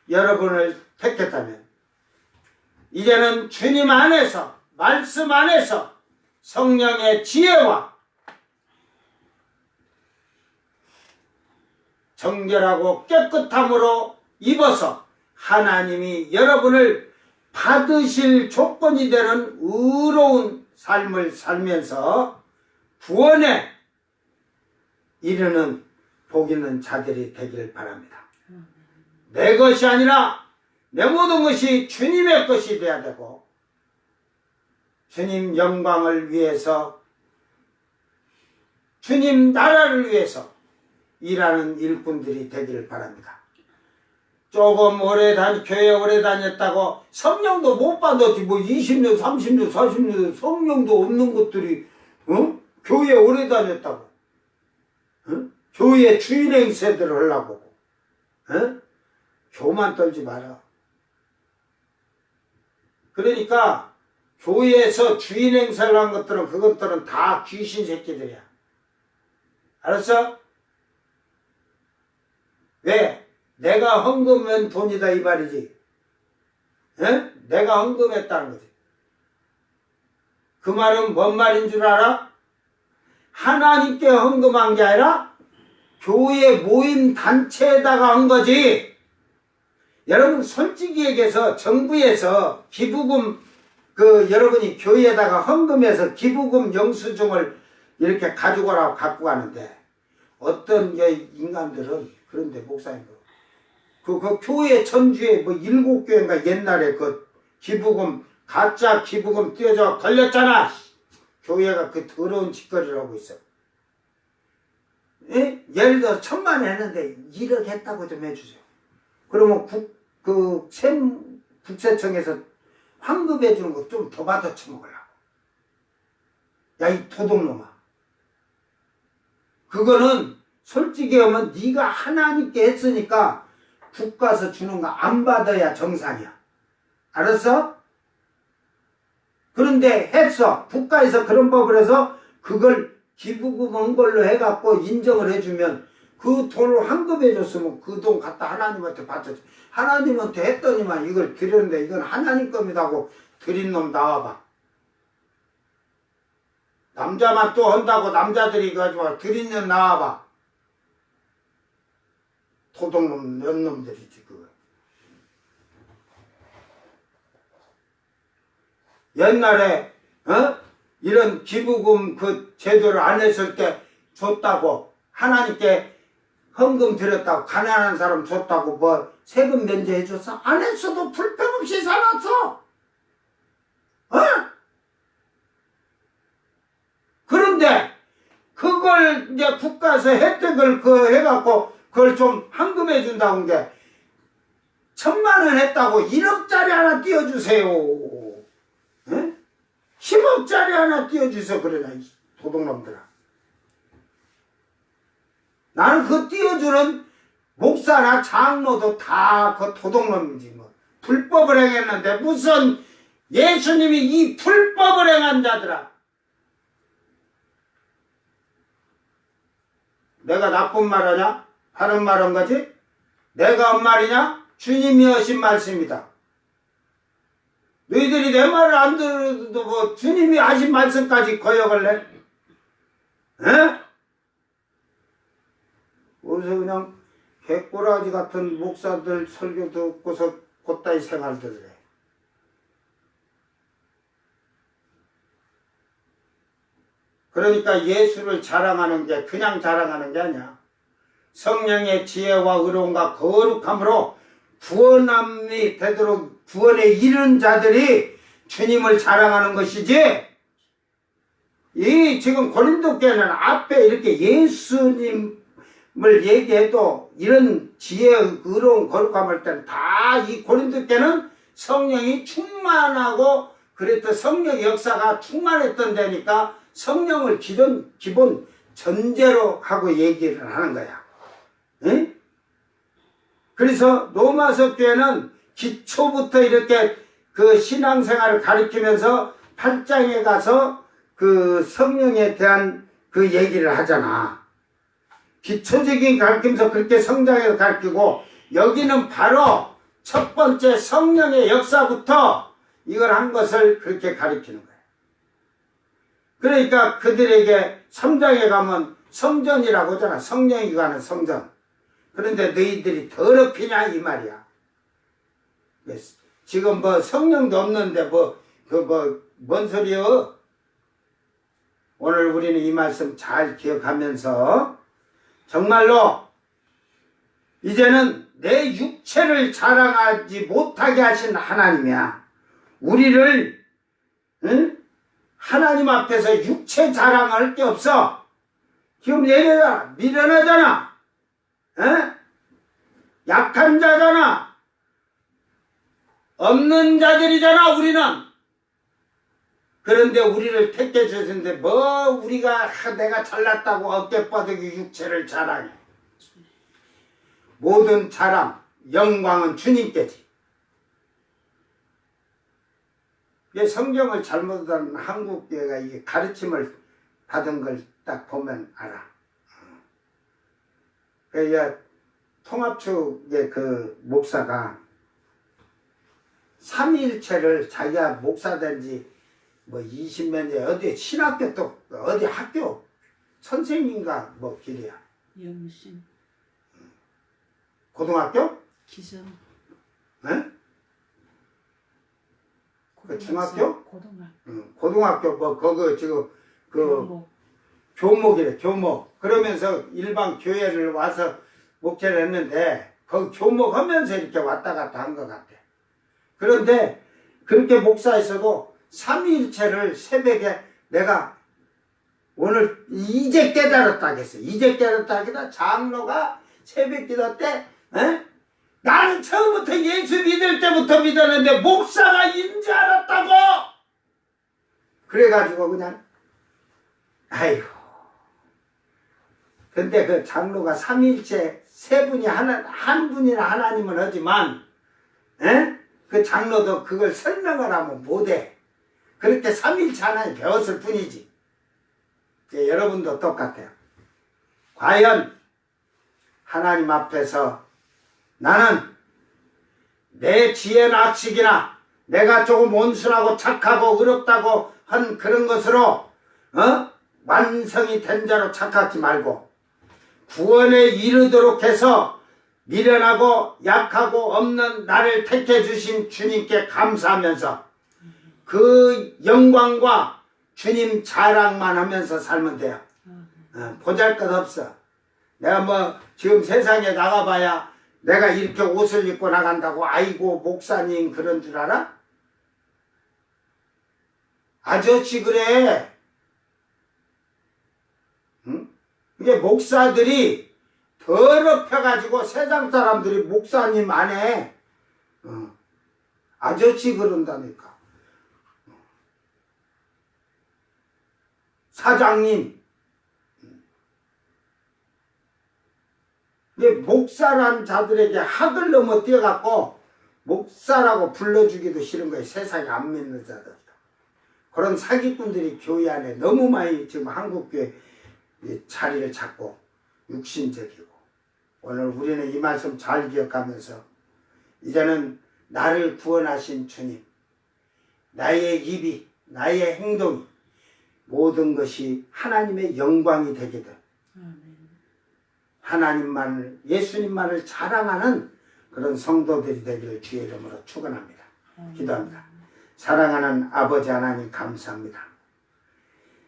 여러분을 택했다면, 이제는 주님 안에서, 말씀 안에서 성령의 지혜와 정결하고 깨끗함으로 입어서 하나님이 여러분을 받으실 조건이 되는 의로운 삶을 살면서 구원에 이르는 복 있는 자들이 되길 바랍니다. 내 것이 아니라 내 모든 것이 주님의 것이 되어야 되고, 주님 영광을 위해서, 주님 나라를 위해서 일하는 일꾼들이 되기를 바랍니다. 조금 교회 오래 다녔다고 성령도 못 받았지. 20년, 30년, 40년 성령도 없는 것들이 교회 오래 다녔다고. 교회 주인 행세들을 하려고. 교만 떨지 마라. 그러니까 교회에서 주인 행사를 한 것들은 그것들은 다 귀신 새끼들이야. 알았어? 왜? 내가 헌금한 돈이다 이 말이지. 내가 헌금했다는 거지. 그 말은 뭔 말인 줄 알아? 하나님께 헌금한 게 아니라 교회 모임 단체에다가 한 거지. 여러분 솔직히 얘기해서 정부에서 기부금 여러분이 교회에다가 헌금해서 기부금 영수증을 이렇게 가지고 오라고 갖고 가는데, 어떤 인간들은 그런데 목사님들 그 교회 천주에 7교회인가 옛날에 기부금 가짜 기부금 띄어져 걸렸잖아. 교회가 그 더러운 짓거리를 하고 있어. 예를 들어 1,000만 했는데 1억 했다고 좀 해주세요. 그러면 국세청에서 환급해 주는 거 좀 더 받아 처먹으려고. 야, 이 도둑놈아. 그거는 솔직히 하면 네가 하나님께 했으니까 국가에서 주는 거 안 받아야 정상이야. 알았어? 그런데 했어. 국가에서 그런 법을 해서 그걸 기부금 한 걸로 해갖고 인정을 해주면 그 돈을 환급해 줬으면 그 돈 갖다 하나님한테 바쳤지. 하나님한테 했더니만 이걸 드렸는데 이건 하나님 겁니다 하고 드린 놈 나와봐. 남자만 또 한다고 남자들이 가지고 드린 놈 나와봐. 도둑놈 몇 놈들이지 그거. 옛날에 이런 기부금 제도를 안 했을 때 줬다고, 하나님께 헌금 드렸다고, 가난한 사람 줬다고 세금 면제해 줬어? 안 했어도 불평 없이 살았어. 그런데 그걸 이제 국가에서 혜택을 해갖고 그걸 좀 환급해 준다고 게 1,000,000원 했다고 1억짜리 하나 띄워주세요. 에? 10억짜리 하나 띄워주세요. 그러나 이 도둑놈들아. 나는 그 띄워주는 목사나 장로도 다 그 도둑놈이지 뭐. 불법을 행했는데 무슨 예수님이 이 불법을 행한 자들아. 내가 나쁜 말 하냐? 바른 말 한 거지? 내가 한 말이냐? 주님이 하신 말씀이다. 너희들이 내 말을 안 들어도 뭐 주님이 하신 말씀까지 거역을래? 에? 어디서 그냥 개꼬라지 같은 목사들 설교 듣고서 곧다이 생활들을 해. 그러니까 예수를 자랑하는 게 그냥 자랑하는 게 아니야. 성령의 지혜와 의로움과 거룩함으로 구원함이 되도록 구원에 이른 자들이 주님을 자랑하는 것이지, 이 지금 고린도 교회는 앞에 이렇게 예수님을 얘기해도 이런 지혜, 의로움, 거룩함을 때는 다 이 고린도 교회는 성령이 충만하고 그랬던 성령 역사가 충만했던 데니까 성령을 기본 전제로 하고 얘기를 하는 거야. 응? 그래서 로마서 교회는 기초부터 이렇게 그 신앙생활을 가르치면서 8장에 가서 그 성령에 대한 그 얘기를 하잖아. 기초적인 가르치면서 그렇게 성장해서 가르치고, 여기는 바로 첫 번째 성령의 역사부터 이걸 한 것을 그렇게 가르치는 거야. 그러니까 그들에게 3장에 가면 성전이라고 하잖아. 성령이 가는 성전. 그런데 너희들이 더럽히냐 이 말이야. 지금 뭐 성령도 없는데 뭔 소리여? 오늘 우리는 이 말씀 잘 기억하면서 정말로 이제는 내 육체를 자랑하지 못하게 하신 하나님이야. 우리를 하나님 앞에서 육체 자랑할 게 없어. 지금 얘네가 미련하잖아. 약한 자잖아. 없는 자들이잖아 우리는. 그런데 우리를 택해 주셨는데 뭐 우리가 내가 잘났다고 어깨바닥에 육체를 자랑해. 모든 자랑, 영광은 주님께지. 이게 성경을 잘못한 한국교회가 이게 가르침을 받은 걸 딱 보면 알아. 그러니까 통합축의 그 목사가 삼위일체를 자기가 목사 된 지 뭐 20몇 년, 어디 신학교 또 어디 학교 선생님인가 뭐 길이야. 영신. 고등학교? 기성. 응? 그 중학교? 고등학교. 고등학교 뭐 그거 지금 그 교목. 교목이래. 교목. 그러면서 일반 교회를 와서 목회를 했는데 그 교목 하면서 이렇게 왔다 갔다 한 것 같아. 그런데 그렇게 목사에서도 삼위일체를 새벽에 내가 오늘 이제 깨달았다겠어. 이제 깨달았다기다. 장로가 새벽 기도 때 나는 처음부터 예수 믿을 때부터 믿었는데 목사가 인지 알았다고. 그래가지고 그냥 아이고. 근데 그 장로가 삼위일체 세 분이 한 분이나 하나님은 하지만 그 장로도 그걸 설명을 하면 못해. 그렇게 삼위일체 하나님 배웠을 뿐이지. 여러분도 똑같아요. 과연 하나님 앞에서 나는 내 지혜나 악식이나 내가 조금 온순하고 착하고 의롭다고 한 그런 것으로 완성이 된 자로 착각하지 말고 구원에 이르도록 해서 미련하고 약하고 없는 나를 택해 주신 주님께 감사하면서 그 영광과 주님 자랑만 하면서 살면 돼요. 보잘것없어. 내가 뭐 지금 세상에 나가봐야 내가 이렇게 옷을 입고 나간다고 아이고 목사님 그런 줄 알아? 아저씨 그래. 응? 이게 목사들이 더럽혀가지고 세상 사람들이 목사님 안에 아저씨 그런다니까. 사장님. 이게 목사란 자들에게 학을 넘어 뛰어갖고 목사라고 불러주기도 싫은 거예요. 세상에 안 믿는 자들. 그런 사기꾼들이 교회 안에 너무 많이 지금 한국교회 자리를 잡고 육신적이고, 오늘 우리는 이 말씀 잘 기억하면서 이제는 나를 구원하신 주님, 나의 입이, 나의 행동이 모든 것이 하나님의 영광이 되기를, 하나님만을, 예수님만을 자랑하는 그런 성도들이 되기를 주의 이름으로 축원합니다. 기도합니다. 사랑하는 아버지 하나님 감사합니다.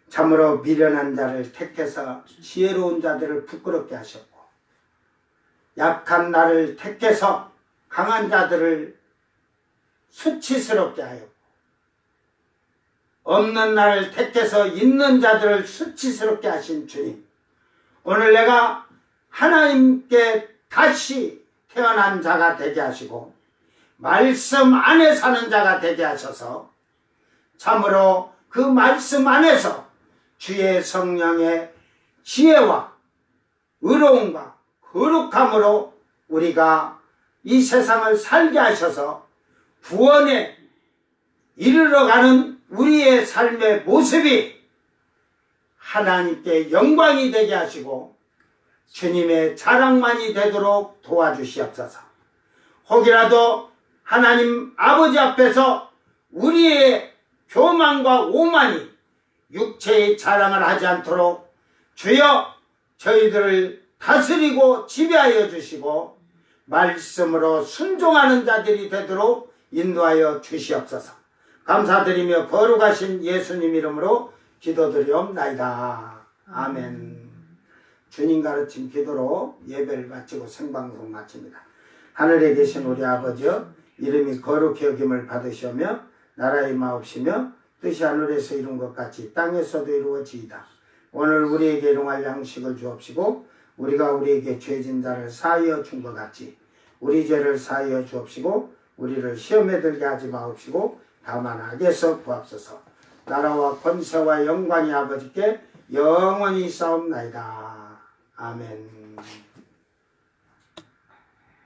참으로 미련한 자를 택해서 지혜로운 자들을 부끄럽게 하셨고, 약한 나를 택해서 강한 자들을 수치스럽게 하였고, 없는 나를 택해서 있는 자들을 수치스럽게 하신 주님, 오늘 내가 하나님께 다시 태어난 자가 되게 하시고 말씀 안에 사는 자가 되게 하셔서 참으로 그 말씀 안에서 주의 성령의 지혜와 의로움과 거룩함으로 우리가 이 세상을 살게 하셔서 구원에 이르러가는 우리의 삶의 모습이 하나님께 영광이 되게 하시고 주님의 자랑만이 되도록 도와주시옵소서. 혹이라도 하나님 아버지 앞에서 우리의 교만과 오만이 육체의 자랑을 하지 않도록 주여 저희들을 다스리고 지배하여 주시고 말씀으로 순종하는 자들이 되도록 인도하여 주시옵소서. 감사드리며 거룩하신 예수님 이름으로 기도드리옵나이다. 아멘. 주님 가르침 기도로 예배를 마치고 생방송 마칩니다. 하늘에 계신 우리 아버지여, 이름이 거룩히 여김을 받으시오며 나라의 마옵시며 뜻이 하늘에서 이룬 것 같이 땅에서도 이루어지이다. 오늘 우리에게 일용할 양식을 주옵시고 우리가 우리에게 죄진 자를 사하여 준 것 같이 우리 죄를 사하여 주옵시고 우리를 시험에 들게 하지 마옵시고 다만 악에서 구하옵소서. 나라와 권세와 영광이 아버지께 영원히 싸움나이다. 아멘.